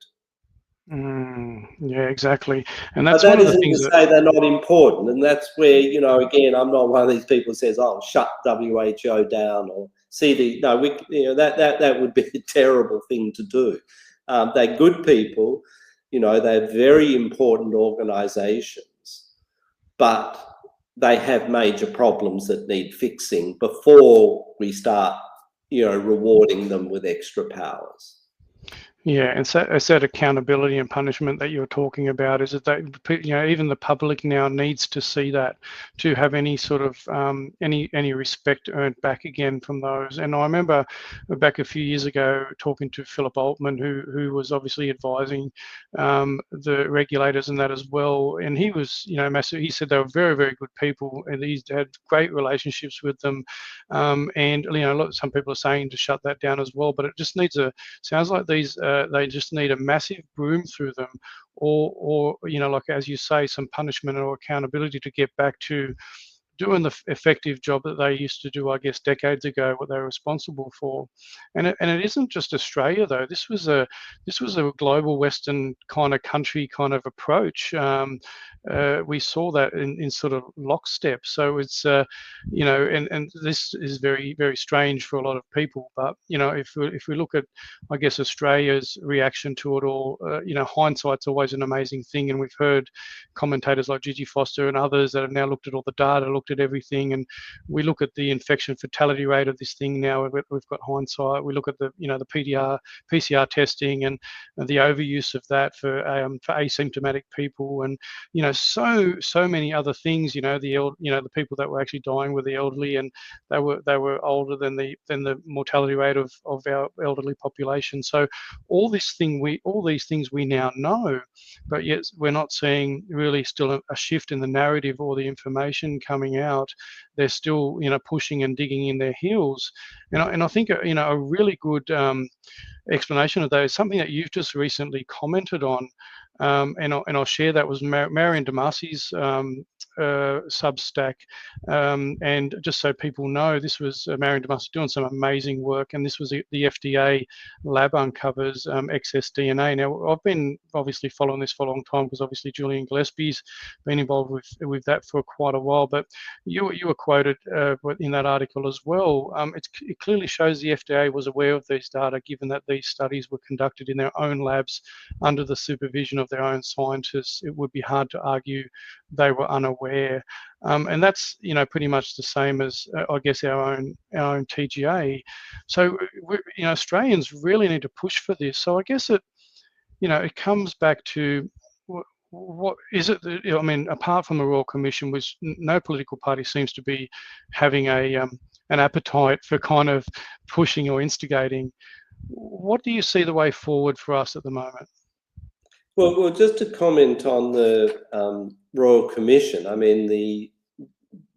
Yeah, exactly. And that's but that one of the isn't things to say they're not important. And that's where, you know, again, I'm not one of these people who says, "Oh, shut WHO down" or CD. No, you know, that would be a terrible thing to do. They're good people, you know, they're very important organisations, but they have major problems that need fixing before we start, you know, rewarding them with extra powers. Yeah, and so it's that accountability and punishment that you're talking about. Is it that, you know, even the public now needs to see that to have any sort of any respect earned back again from those. And I remember back a few years ago talking to Philip Altman, who was obviously advising the regulators and that as well. And he was, you know, massive. He said they were very, very good people, and he's had great relationships with them. And you know, some people are saying to shut that down as well. But it just needs sounds like these they just need a massive broom through them, or like as you say, some punishment or accountability to get back to doing the effective job that they used to do, I guess, decades ago, what they were responsible for. And it isn't just Australia, though. This was a global Western kind of country kind of approach. We saw that in sort of lockstep. So it's, and this is very, very strange for a lot of people. But, if we look at, I guess, Australia's reaction to it all, hindsight's always an amazing thing. And we've heard commentators like Gigi Foster and others that have now looked at all the data, looked at everything, and we look at the infection fatality rate of this thing now. We've got hindsight. We look at the the PCR testing and the overuse of that for asymptomatic people, and so many other things. The people that were actually dying were the elderly, and they were older than the mortality rate of our elderly population. So all these things we now know, but yet we're not seeing really still a shift in the narrative or the information coming out. They're still pushing and digging in their heels, and I think a really good explanation of that is something that you've just recently commented on, and I'll share that. Was Marion Damasi's Substack, and just so people know, this was Marion Damasi doing some amazing work, and this was the FDA lab uncovers excess DNA. Now, I've been obviously following this for a long time because obviously Julian Gillespie's been involved with that for quite a while, but you were quoted in that article as well. It clearly shows the FDA was aware of these data, given that these studies were conducted in their own labs under the supervision of their own scientists. It would be hard to argue they were unaware, and that's pretty much the same as I guess our own TGA. So Australians really need to push for this. So I guess it comes back to what is it? I mean, apart from the Royal Commission, which no political party seems to be having an appetite for kind of pushing or instigating. What do you see the way forward for us at the moment? Well, just to comment on the Royal Commission, I mean,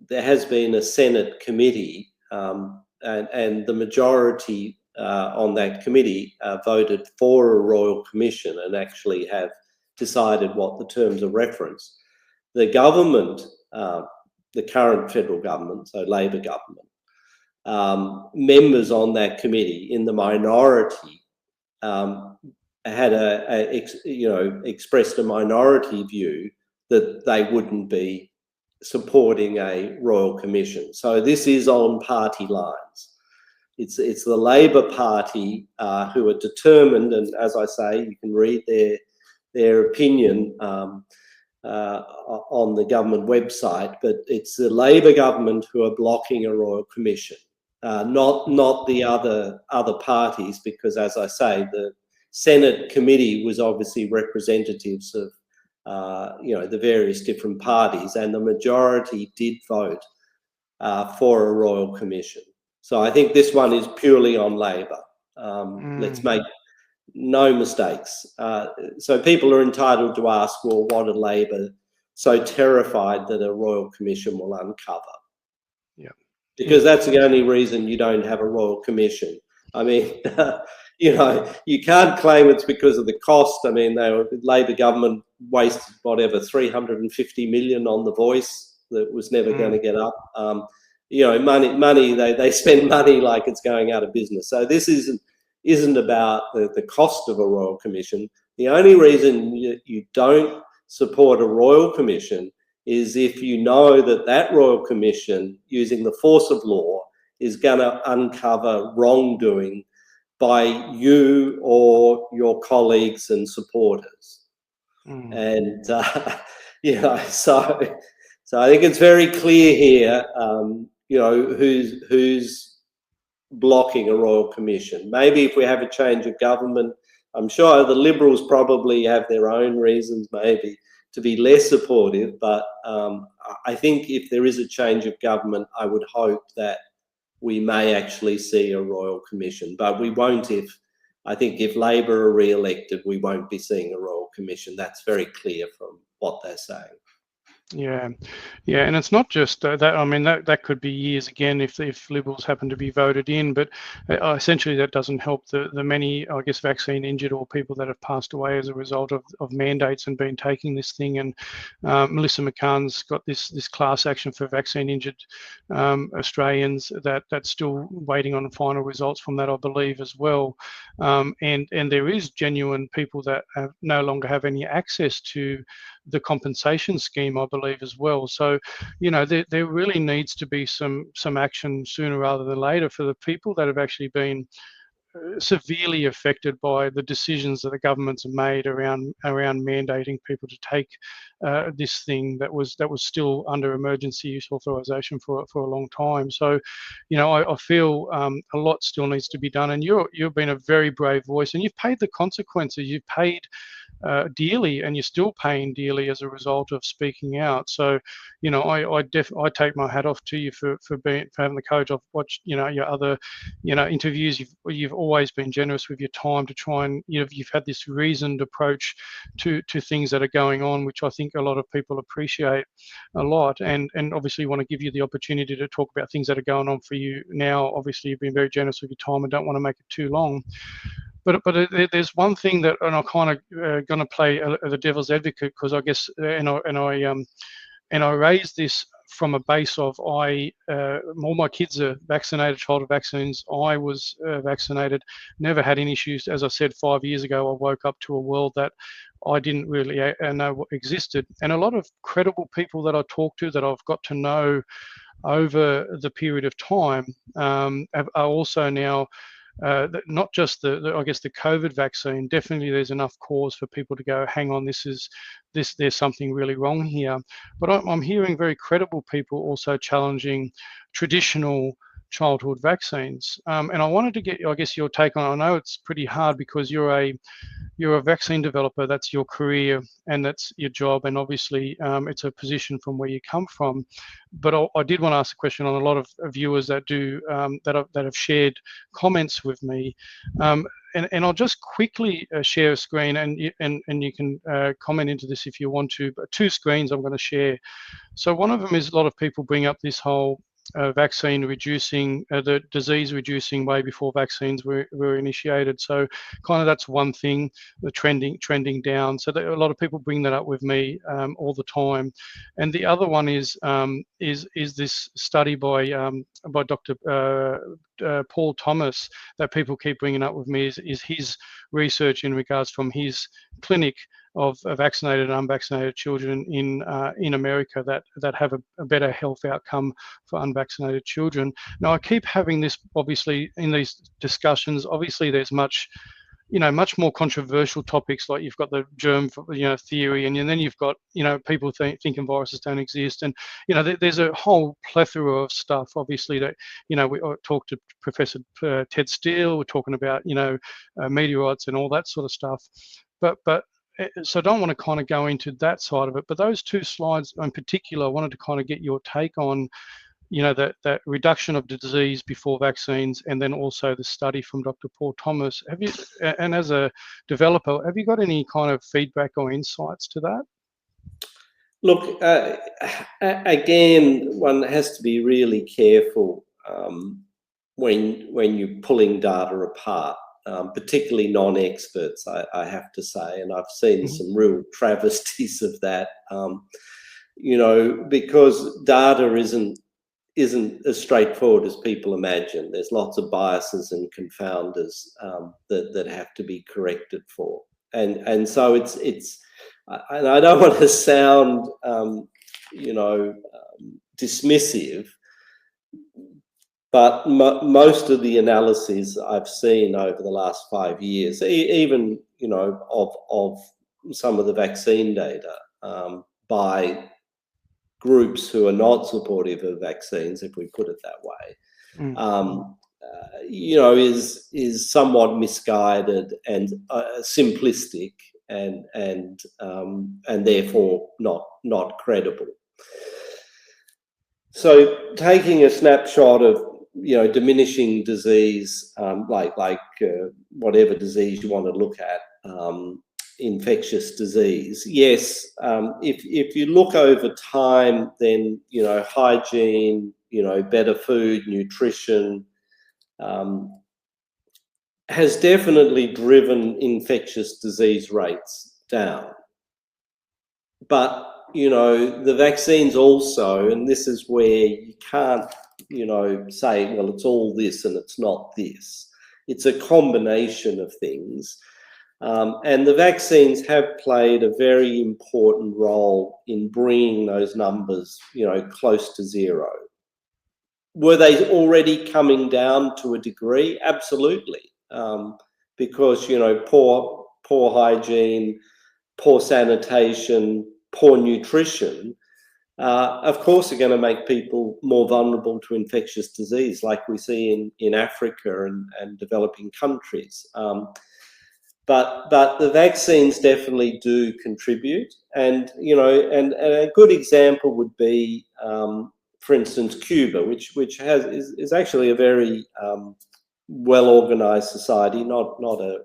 there has been a Senate committee, and the majority on that committee voted for a Royal Commission and actually have decided what the terms of reference. The government, the current federal government, so Labor government, members on that committee in the minority had expressed a minority view that they wouldn't be supporting a Royal Commission. So this is on party lines. It's the Labor Party who are determined, and as I say, you can read their opinion on the government website, but it's the Labor government who are blocking a Royal Commission, not the other parties, because as I say, the Senate committee was obviously representatives of the various different parties, and the majority did vote for a Royal Commission. So I think this one is purely on Labor. Let's make no mistakes. So people are entitled to ask, well, what are Labor so terrified that a Royal Commission will uncover? Yeah, because that's the only reason you don't have a Royal Commission. I mean, you can't claim it's because of the cost. I mean, the Labor government wasted whatever 350 million on The Voice that was never going to get up. Money. They spend money like it's going out of business. So this isn't about the cost of a Royal Commission. The only reason you don't support a Royal Commission is if you know that Royal Commission, using the force of law, is going to uncover wrongdoing by you or your colleagues and supporters. And, so I think it's very clear here, who's blocking a Royal Commission. Maybe if we have a change of government, I'm sure the Liberals probably have their own reasons maybe to be less supportive, but I think if there is a change of government, I would hope that we may actually see a Royal Commission, but we won't if Labor are re-elected, we won't be seeing a Royal Commission. That's very clear from what they're saying. Yeah, yeah, and it's not just that. I mean, that could be years again if Liberals happen to be voted in, but essentially that doesn't help the many, I guess, vaccine injured or people that have passed away as a result of mandates and been taking this thing. And Melissa McCann's got this class action for vaccine injured Australians that's still waiting on final results from that, I believe, as well. And there is genuine people that no longer have any access to the compensation scheme, I believe, as well. So, you know, there really needs to be some action sooner rather than later for the people that have actually been severely affected by the decisions that the governments have made around mandating people to take this thing that was still under emergency use authorization for a long time. So, you know, I feel a lot still needs to be done, and you've been a very brave voice, and you've paid the consequences. You've paid dearly, and you're still paying dearly as a result of speaking out. So, you know, I take my hat off to you for having the courage. I've watched, you know, your other, you know, interviews. You've always been generous with your time to try and, you know, you've had this reasoned approach to things that are going on, which I think a lot of people appreciate a lot. And obviously want to give you the opportunity to talk about things that are going on for you now. Obviously, you've been very generous with your time and don't want to make it too long. But there's one thing that, and I'm kind of going to play the devil's advocate, because I guess, and I raised this from a base of all my kids are vaccinated, childhood vaccines. I was vaccinated, never had any issues. As I said, 5 years ago, I woke up to a world that I didn't really know what existed. And a lot of credible people that I talk to, that I've got to know over the period of time, are also now not just I guess the COVID vaccine. Definitely, there's enough cause for people to go, hang on, there's something really wrong here. But I'm hearing very credible people also challenging traditional childhood vaccines. And I wanted to get, I guess, your take on it. I know it's pretty hard because you're a vaccine developer, that's your career and that's your job, and obviously it's a position from where you come from. But I did want to ask a question on a lot of viewers that do that have shared comments with me, and I'll just quickly share a screen, and you can comment into this if you want to. But 2 screens I'm going to share. So one of them is a lot of people bring up this whole vaccine reducing, the disease reducing way before vaccines were initiated. So kind of that's one thing, the trending down. So a lot of people bring that up with me all the time. And the other one is this study by Dr. Paul Thomas that people keep bringing up with me, is his research in regards from his clinic of vaccinated and unvaccinated children in America that have a better health outcome for unvaccinated children. Now, I keep having this, obviously, in these discussions. Obviously, there's much more controversial topics, like you've got the germ, theory, and then you've got, people thinking viruses don't exist, and there's a whole plethora of stuff. Obviously, that we talked to Professor Ted Steele. We're talking about meteorites and all that sort of stuff, but. So I don't want to kind of go into that side of it, but those 2 slides in particular, I wanted to kind of get your take on, that reduction of the disease before vaccines, and then also the study from Dr. Paul Thomas. Have you, and as a developer, have you got any kind of feedback or insights to that? Look, again, one has to be really careful when you're pulling data apart. Particularly non-experts, I have to say, and I've seen some real travesties of that. Because data isn't as straightforward as people imagine. There's lots of biases and confounders that have to be corrected for, and so it's. And I don't want to sound, dismissive. But most of the analyses I've seen over the last 5 years, even of some of the vaccine data by groups who are not supportive of vaccines, if we put it that way, is somewhat misguided and simplistic, and therefore not credible. So taking a snapshot of diminishing disease, like whatever disease you want to look at, infectious disease. Yes, if you look over time, then, you know, hygiene, you know, better food, nutrition, has definitely driven infectious disease rates down. But, you know, the vaccines also, and this is where you can't, you know, say, well, it's all this and it's not this. It's a combination of things. And the vaccines have played a very important role in bringing those numbers, you know, close to zero. Were they already coming down to a degree? Absolutely. Because, you know, poor hygiene, poor sanitation, poor nutrition, of course, are going to make people more vulnerable to infectious disease, like we see in Africa and developing countries. But the vaccines definitely do contribute, and, you know, and a good example would be, for instance, Cuba, which is actually a very well-organized society, not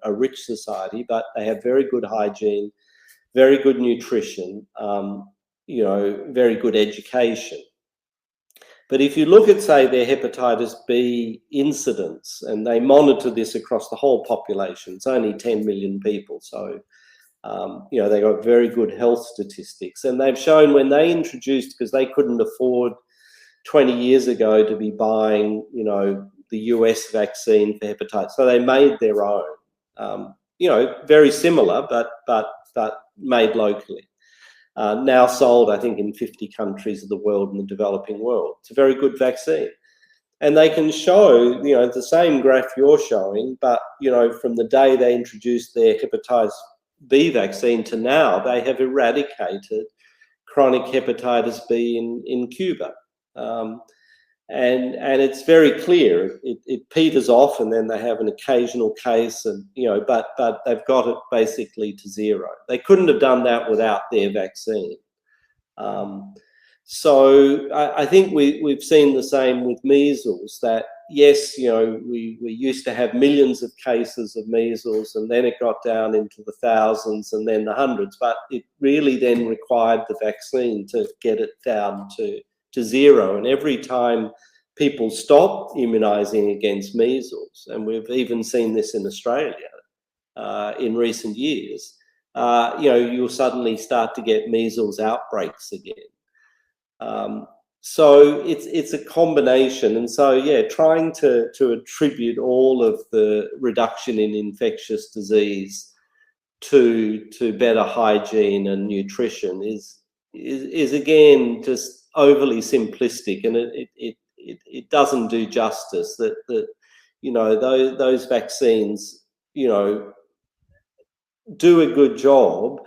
a rich society, but they have very good hygiene, very good nutrition, you know, very good education. But if you look at, say, their hepatitis B incidence, and they monitor this across the whole population, it's only 10 million people, so, you know, they got very good health statistics. And they've shown when they introduced, because they couldn't afford 20 years ago to be buying, you know, the US vaccine for hepatitis, so they made their own, you know, very similar, but made locally. Now sold, I think, in 50 countries of the world in the developing world. It's a very good vaccine. And they can show, you know, the same graph you're showing, but, you know, from the day they introduced their hepatitis B vaccine to now, they have eradicated chronic hepatitis B in Cuba. And it's very clear. It peters off, and then they have an occasional case, and, you know, but they've got it basically to zero. They couldn't have done that without their vaccine. So I think we've seen the same with measles, that yes, you know, we used to have millions of cases of measles, and then it got down into the thousands and then the hundreds, but it really then required the vaccine to get it down to zero. And every time people stop immunising against measles, and we've even seen this in Australia in recent years, you know, you'll suddenly start to get measles outbreaks again. So it's a combination. And so, yeah, trying to attribute all of the reduction in infectious disease to better hygiene and nutrition is again just overly simplistic, and it doesn't do justice. That you know, those vaccines, you know, do a good job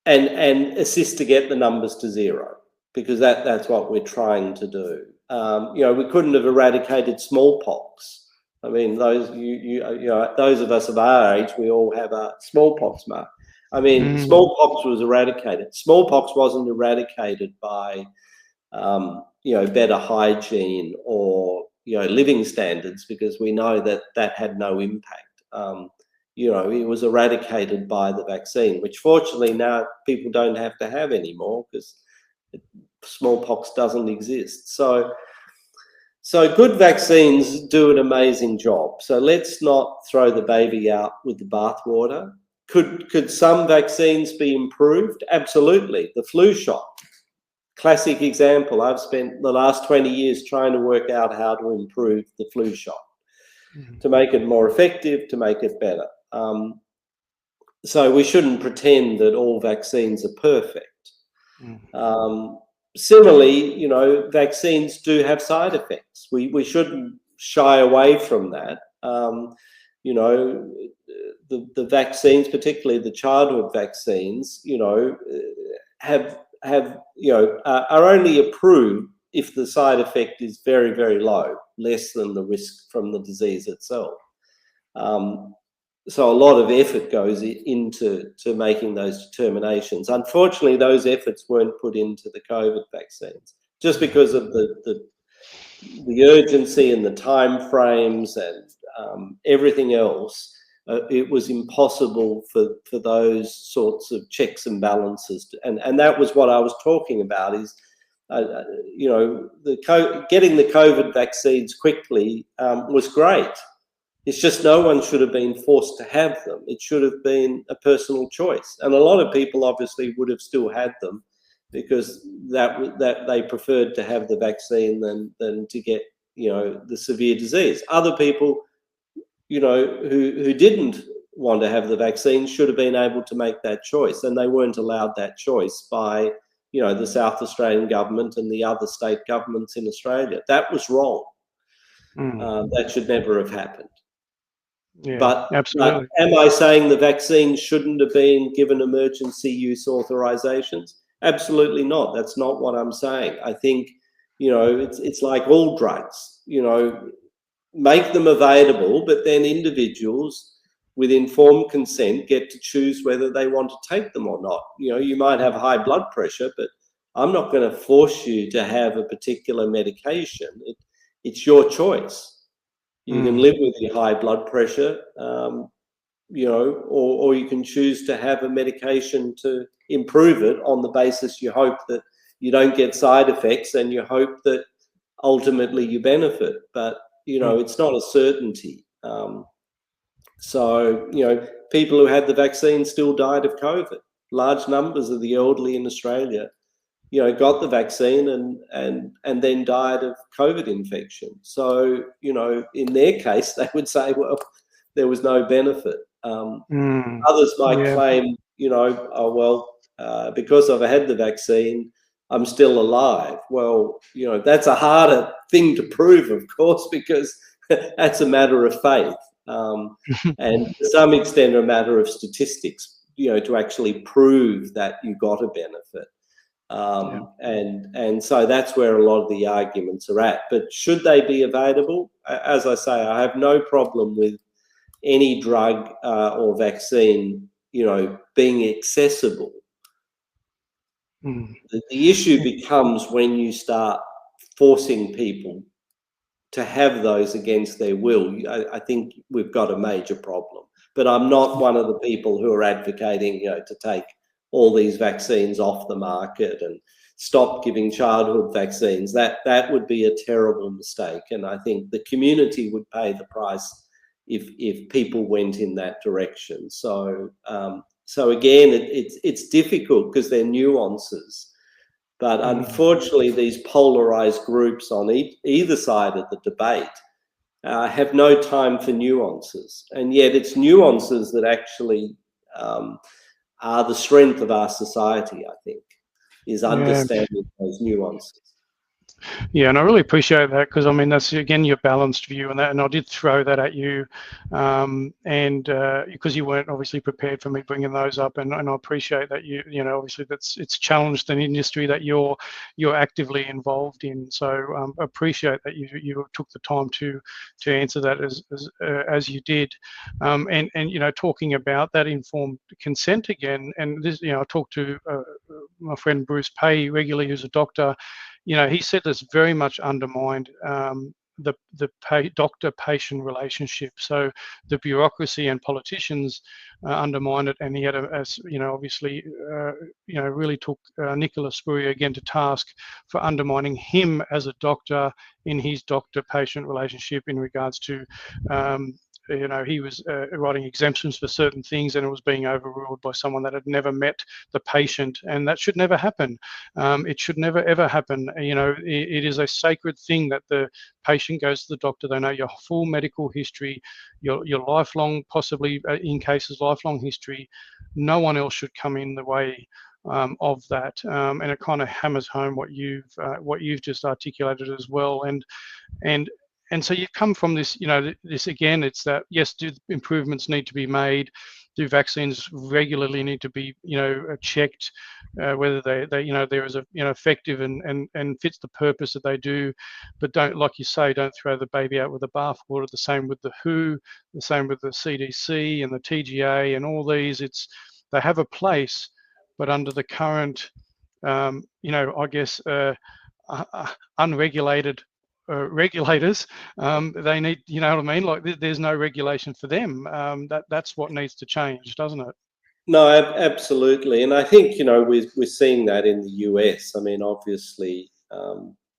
and assist to get the numbers to zero, because that's what we're trying to do. You know, we couldn't have eradicated smallpox. I mean, those you know, those of us of our age, we all have a smallpox mark. I mean, smallpox was eradicated. Smallpox wasn't eradicated by, you know, better hygiene or, you know, living standards, because we know that had no impact. You know, it was eradicated by the vaccine, which fortunately now people don't have to have anymore, because smallpox doesn't exist. So good vaccines do an amazing job. So let's not throw the baby out with the bathwater. Could some vaccines be improved? Absolutely. The flu shot, classic example. I've spent the last 20 years trying to work out how to improve the flu shot, to make it more effective, to make it better. So we shouldn't pretend that all vaccines are perfect. Similarly, you know, vaccines do have side effects. We shouldn't shy away from that. You know, the vaccines, particularly the childhood vaccines, you know, have you know, are only approved if the side effect is very, very low, less than the risk from the disease itself. So a lot of effort goes into making those determinations. Unfortunately, those efforts weren't put into the COVID vaccines, just because of the urgency and the time frames and everything else. it was impossible for those sorts of checks and balances. And that was what I was talking about is, you know, getting the COVID vaccines quickly was great. It's just no one should have been forced to have them. It should have been a personal choice. And a lot of people obviously would have still had them because that they preferred to have the vaccine than to get, you know, the severe disease. Other people, you know, who didn't want to have the vaccine should have been able to make that choice, and they weren't allowed that choice by, you know, the South Australian government and the other state governments in Australia. That was wrong. That should never have happened. Yeah, but absolutely. Am I saying the vaccine shouldn't have been given emergency use authorizations? Absolutely not. That's not what I'm saying. I think, you know, it's like all drugs, you know, make them available, but then individuals with informed consent get to choose whether they want to take them or not. You know, you might have high blood pressure, but I'm not going to force you to have a particular medication. It's your choice. You can live with your high blood pressure, you know, or you can choose to have a medication to improve it on the basis you hope that you don't get side effects and you hope that ultimately you benefit. But, you know, it's not a certainty. So, you know, people who had the vaccine still died of COVID. Large numbers of the elderly in Australia, you know, got the vaccine and then died of COVID infection. So, you know, in their case, they would say, well, there was no benefit. Others might claim, you know, oh, well, because I've had the vaccine, I'm still alive. Well, you know, that's a harder thing to prove, of course, because that's a matter of faith. And to some extent, a matter of statistics, you know, to actually prove that you got a benefit. And so that's where a lot of the arguments are at. But should they be available? As I say, I have no problem with any drug or vaccine, you know, being accessible. The issue becomes when you start forcing people to have those against their will. I think we've got a major problem. But I'm not one of the people who are advocating, you know, to take all these vaccines off the market and stop giving childhood vaccines. That would be a terrible mistake. And I think the community would pay the price if people went in that direction. So again, it's difficult because they're nuances. But unfortunately, these polarized groups on either side of the debate have no time for nuances. And yet it's nuances that actually are the strength of our society, I think, is understanding those nuances. Yeah, and I really appreciate that because I mean that's again your balanced view on that, and I did throw that at you, and because you weren't obviously prepared for me bringing those up, and I appreciate that you know obviously it's challenged an industry that you're actively involved in. So appreciate that you took the time to answer that as you did, and you know talking about that informed consent again, and this you know I talk to my friend Bruce Pay regularly, who's a doctor. You know, he said this very much undermined the doctor-patient relationship. So the bureaucracy and politicians undermined it, and he had you know, obviously, you know, really took Nicholas Spurrier again to task for undermining him as a doctor in his doctor-patient relationship in regards to. You know, he was writing exemptions for certain things and it was being overruled by someone that had never met the patient, and that should never happen. It should never ever happen. You know, it is a sacred thing that the patient goes to the doctor. They know your full medical history, your lifelong, possibly in cases lifelong history. No one else should come in the way of that, and it kind of hammers home what you've just articulated as well. And so you've come from this, you know, this again, it's that, yes, do improvements need to be made? Do vaccines regularly need to be, you know, checked, whether they, you know, there is a, you know, effective and fits the purpose that they do, but don't, like you say, don't throw the baby out with the bathwater. The same with the WHO, the same with the CDC and the TGA and all these, they have a place, but under the current, you know, I guess, unregulated regulators. They need, you know what I mean? Like there's no regulation for them. That's what needs to change, doesn't it? No, absolutely. And I think, you know, we're seeing that in the US. I mean, obviously,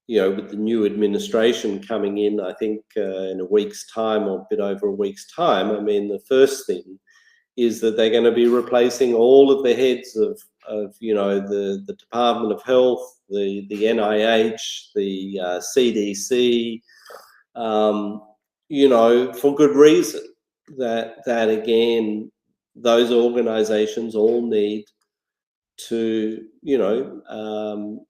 you know, with the new administration coming in, I think in a week's time or a bit over a week's time, I mean, the first thing is that they're going to be replacing all of the heads of you know, the Department of Health, the NIH, the CDC, you know, for good reason. That again, those organisations all need to, you know,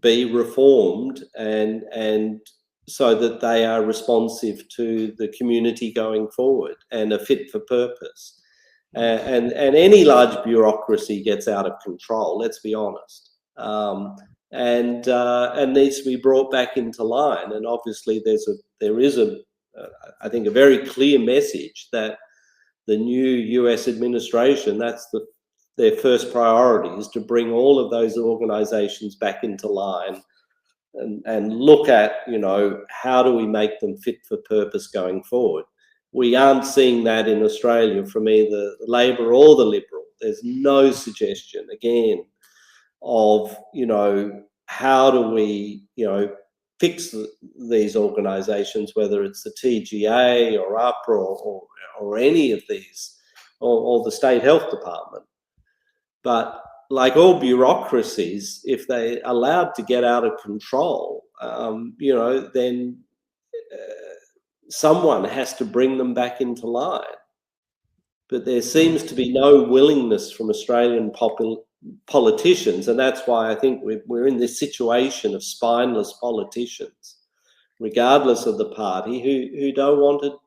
be reformed and so that they are responsive to the community going forward and are fit for purpose. And any large bureaucracy gets out of control, let's be honest, and needs to be brought back into line. And obviously there is I think a very clear message that the new US administration, that's their first priority, is to bring all of those organisations back into line and look at, you know, how do we make them fit for purpose going forward. We aren't seeing that in Australia from either the Labor or the Liberal. There's no suggestion, again, of, you know, how do we, you know, fix these organisations, whether it's the TGA or APRA or any of these, or the State Health Department. But like all bureaucracies, if they're allowed to get out of control, you know, then someone has to bring them back into line. But there seems to be no willingness from Australian politicians, and that's why I think we're in this situation of spineless politicians, regardless of the party, who don't want to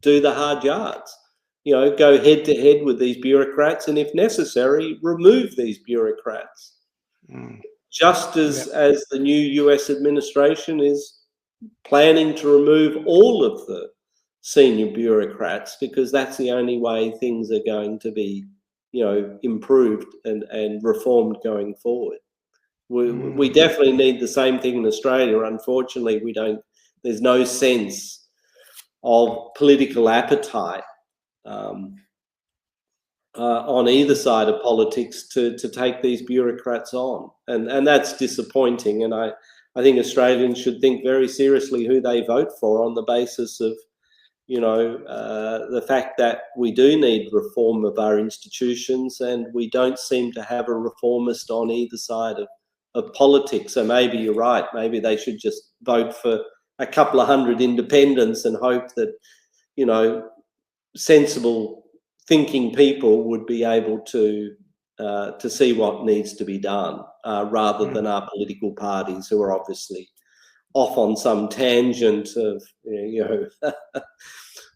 do the hard yards. You know, go head to head with these bureaucrats, and if necessary, remove these bureaucrats. Just as the new US administration is planning to remove all of the senior bureaucrats, because that's the only way things are going to be, you know, improved and reformed going forward. We definitely need the same thing in Australia. Unfortunately, there's no sense of political appetite on either side of politics to take these bureaucrats on, and that's disappointing. And I think Australians should think very seriously who they vote for on the basis of, you know, the fact that we do need reform of our institutions, and we don't seem to have a reformist on either side of politics. So maybe you're right. Maybe they should just vote for a couple of hundred independents and hope that, you know, sensible thinking people would be able to see what needs to be done, rather than our political parties, who are obviously off on some tangent of, you know,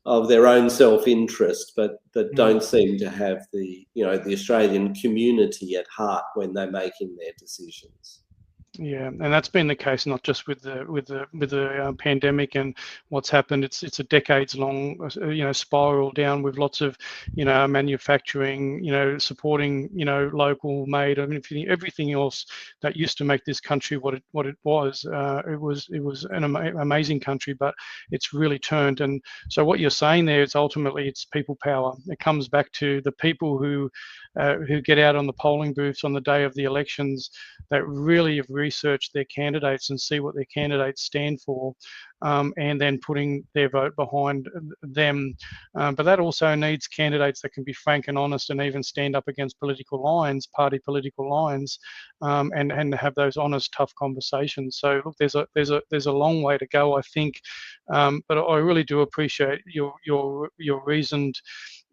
of their own self-interest, but don't seem to have the, you know, the Australian community at heart when they're making their decisions. Yeah, and that's been the case not just with the pandemic and what's happened. It's a decades-long, you know, spiral down with lots of, you know, manufacturing, you know, supporting, you know, local made. I mean, everything else that used to make this country what it was. It was an amazing country, but it's really turned. And so what you're saying there is ultimately it's people power. It comes back to the people who get out on the polling booths on the day of the elections, that really have researched their candidates and see what their candidates stand for, and then putting their vote behind them. But that also needs candidates that can be frank and honest and even stand up against political lines, party political lines, and have those honest, tough conversations. So look, there's a long way to go, I think, but I really do appreciate your reasoned,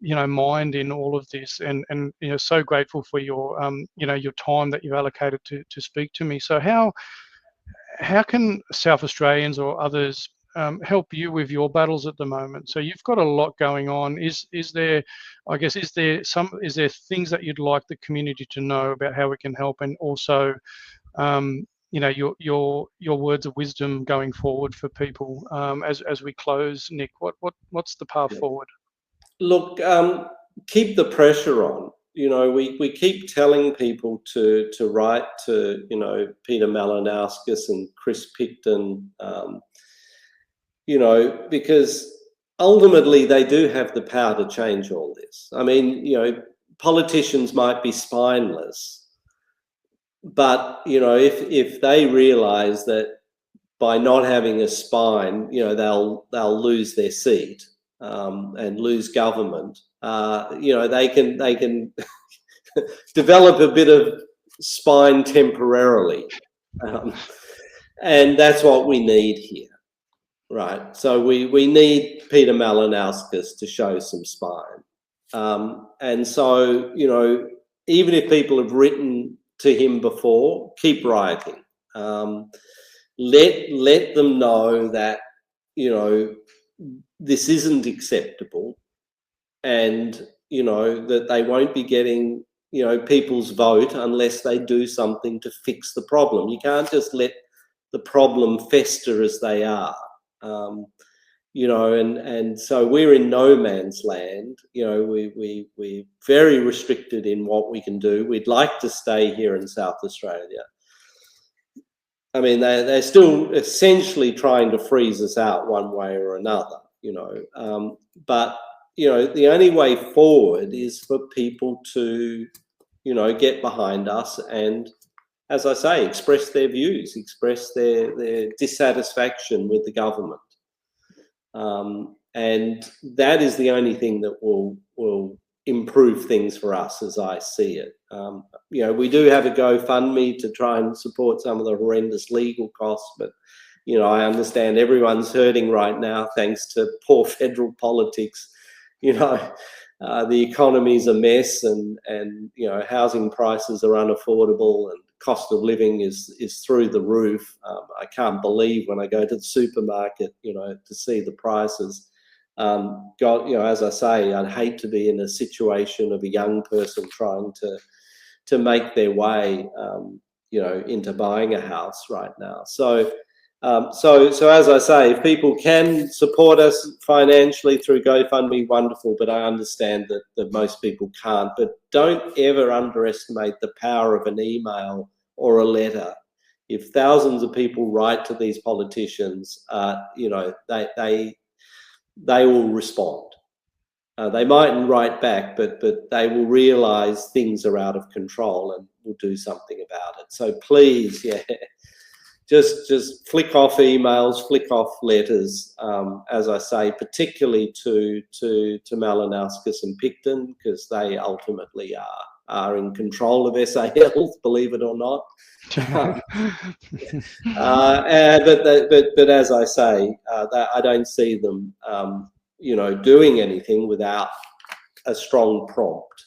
you know, mind in all of this, and you know, so grateful for your you know, your time that you've allocated to speak to me. So how can South Australians or others help you with your battles at the moment? So you've got a lot going on. Is there, I guess, is there things that you'd like the community to know about how we can help, and also you know, your words of wisdom going forward for people as we close, Nick? What's the path forward? Look, keep the pressure on. You know, we keep telling people to write to, you know, Peter Malinauskas and Chris Picton, because ultimately they do have the power to change all this. I mean, politicians might be spineless, but, if they realise that by not having a spine, they'll lose their seat and lose government. They can develop a bit of spine temporarily, and that's what we need here, right? So we need Peter Malinauskas to show some spine, and so even if people have written to him before, keep writing. Let them know that this isn't acceptable, and that they won't be getting people's vote unless they do something to fix the problem. You can't just let the problem fester as they are, and so we're in no man's land. We're very restricted in what we can do. We'd like to stay here in South Australia. I mean, they're still essentially trying to freeze us out one way or another, but, the only way forward is for people to, get behind us and, as I say, express their views, express their dissatisfaction with the government. And that is the only thing that will improve things for us as I see it. We do have a GoFundMe to try and support some of the horrendous legal costs, but I understand everyone's hurting right now thanks to poor federal politics. The economy's a mess, and housing prices are unaffordable, and cost of living is through the roof. I can't believe when I go to the supermarket, to see the prices. As I say, I'd hate to be in a situation of a young person trying to make their way, into buying a house right now. So as I say, if people can support us financially through GoFundMe, wonderful. But I understand that most people can't. But don't ever underestimate the power of an email or a letter. If thousands of people write to these politicians, they will respond. They mightn't write back, but they will realise things are out of control and will do something about it. So please, just flick off emails, flick off letters, as I say, particularly to Malinauskas and Picton, because they ultimately are in control of SAL, believe it or not. But as I say, I don't see them, doing anything without a strong prompt.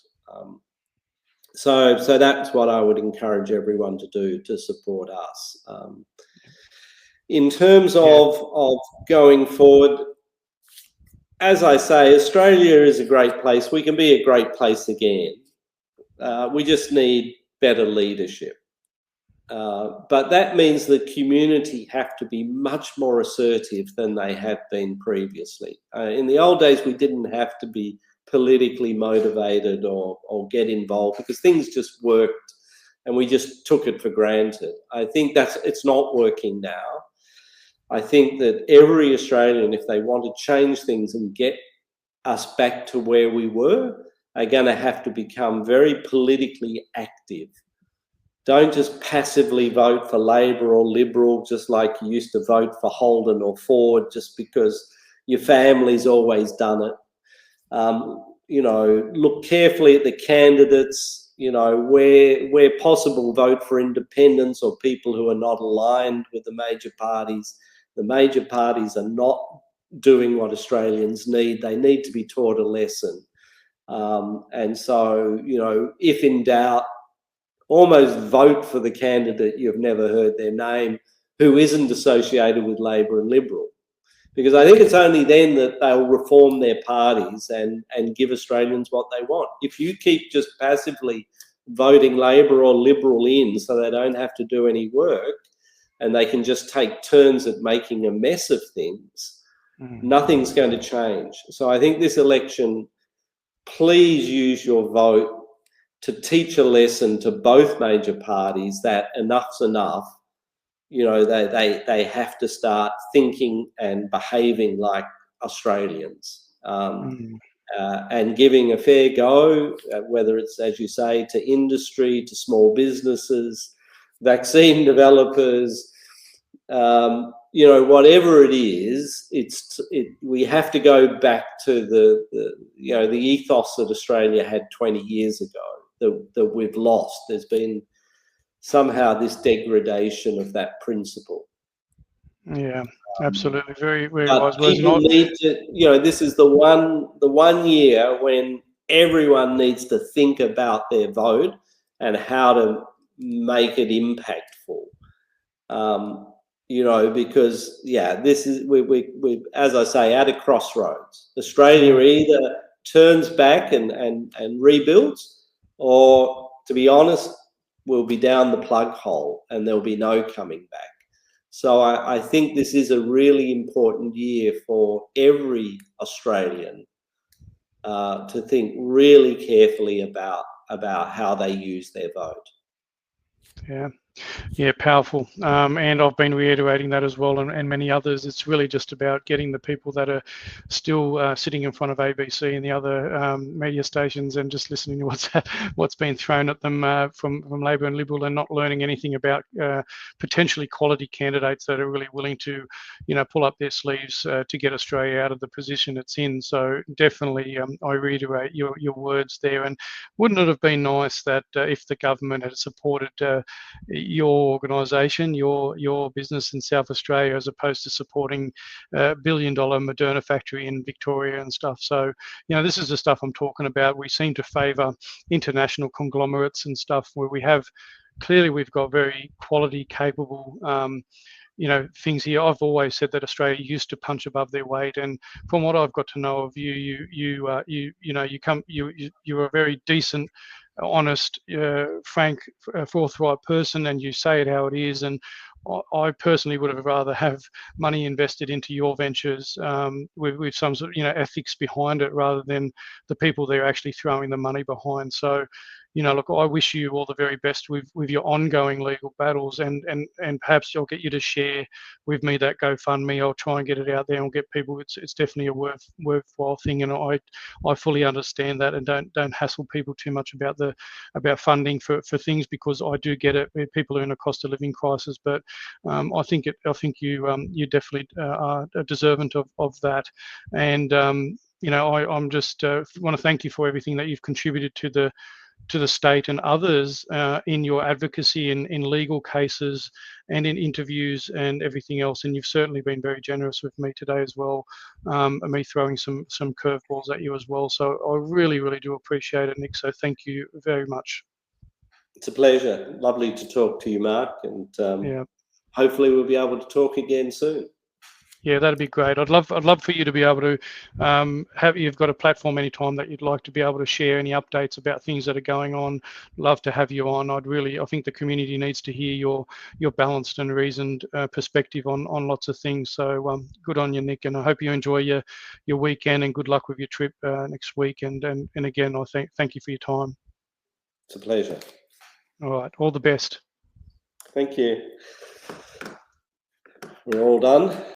So that's what I would encourage everyone to do to support us. In terms of going forward, as I say, Australia is a great place. We can be a great place again. We just need better leadership. But that means the community have to be much more assertive than they have been previously. In the old days, we didn't have to be politically motivated or get involved because things just worked and we just took it for granted. I think it's not working now. I think that every Australian, if they want to change things and get us back to where we were, are going to have to become very politically active. Don't just passively vote for Labor or Liberal, just like you used to vote for Holden or Ford, just because your family's always done it. Look carefully at the candidates, where possible, vote for independents or people who are not aligned with the major parties. The major parties are not doing what Australians need. They need to be taught a lesson. And so, if in doubt, almost vote for the candidate you've never heard their name, who isn't associated with Labor and Liberal. Because I think it's only then that they'll reform their parties and give Australians what they want. If you keep just passively voting Labor or Liberal in so they don't have to do any work and they can just take turns at making a mess of things, nothing's going to change. So I think this election, please use your vote to teach a lesson to both major parties that enough's enough. they have to start thinking and behaving like Australians, and giving a fair go, whether it's, as you say, to industry, to small businesses, vaccine developers, whatever it is, we have to go back to the ethos that Australia had 20 years ago that we've lost. There's been somehow this degradation of that principle. Yeah, absolutely. Very, very but wise words. people need to, this is the one year when everyone needs to think about their vote and how to make it impactful. Because this is we as I say, at a crossroads. Australia either turns back and rebuilds, or, to be honest, we'll be down the plug hole and there'll be no coming back. So I think this is a really important year for every Australian to think really carefully about how they use their vote. Yeah, powerful. And I've been reiterating that as well, and many others. It's really just about getting the people that are still sitting in front of ABC and the other media stations and just listening to what's been thrown at them from Labor and Liberal, and not learning anything about potentially quality candidates that are really willing to, pull up their sleeves to get Australia out of the position it's in. So definitely, I reiterate your words there. And wouldn't it have been nice that if the government had supported your organisation, your business in South Australia, as opposed to supporting a $1 billion Moderna factory in Victoria and stuff? So, this is the stuff I'm talking about. We seem to favour international conglomerates and stuff where we've got very quality, capable, things here. I've always said that Australia used to punch above their weight, and from what I've got to know of you're a very decent, honest, frank, forthright person, and you say it how it is. And I personally would have rather have money invested into your ventures with some sort of ethics behind it, rather than the people they're actually throwing the money behind. So, look, I wish you all the very best with your ongoing legal battles, and perhaps I'll get you to share with me that GoFundMe. I'll try and get it out there and get people. It's definitely a worthwhile thing, and I fully understand that, and don't hassle people too much about funding for things, because I do get it. People are in a cost of living crisis, but I think you definitely are deserving of that. And I'm just want to thank you for everything that you've contributed to the state and others in your advocacy in legal cases and in interviews and everything else. And you've certainly been very generous with me today as well, and me throwing some curveballs at you as well. So I really, really do appreciate it, Nick. So thank you very much. It's a pleasure. Lovely to talk to you, Mark, and hopefully we'll be able to talk again soon. Yeah, that'd be great. I'd love for you to be able to you've got a platform anytime that you'd like to be able to share any updates about things that are going on. Love to have you on. I think the community needs to hear your balanced and reasoned perspective on lots of things. So good on you, Nick, and I hope you enjoy your weekend, and good luck with your trip next week. And again, I thank you for your time. It's a pleasure. All right, all the best. Thank you. We're all done.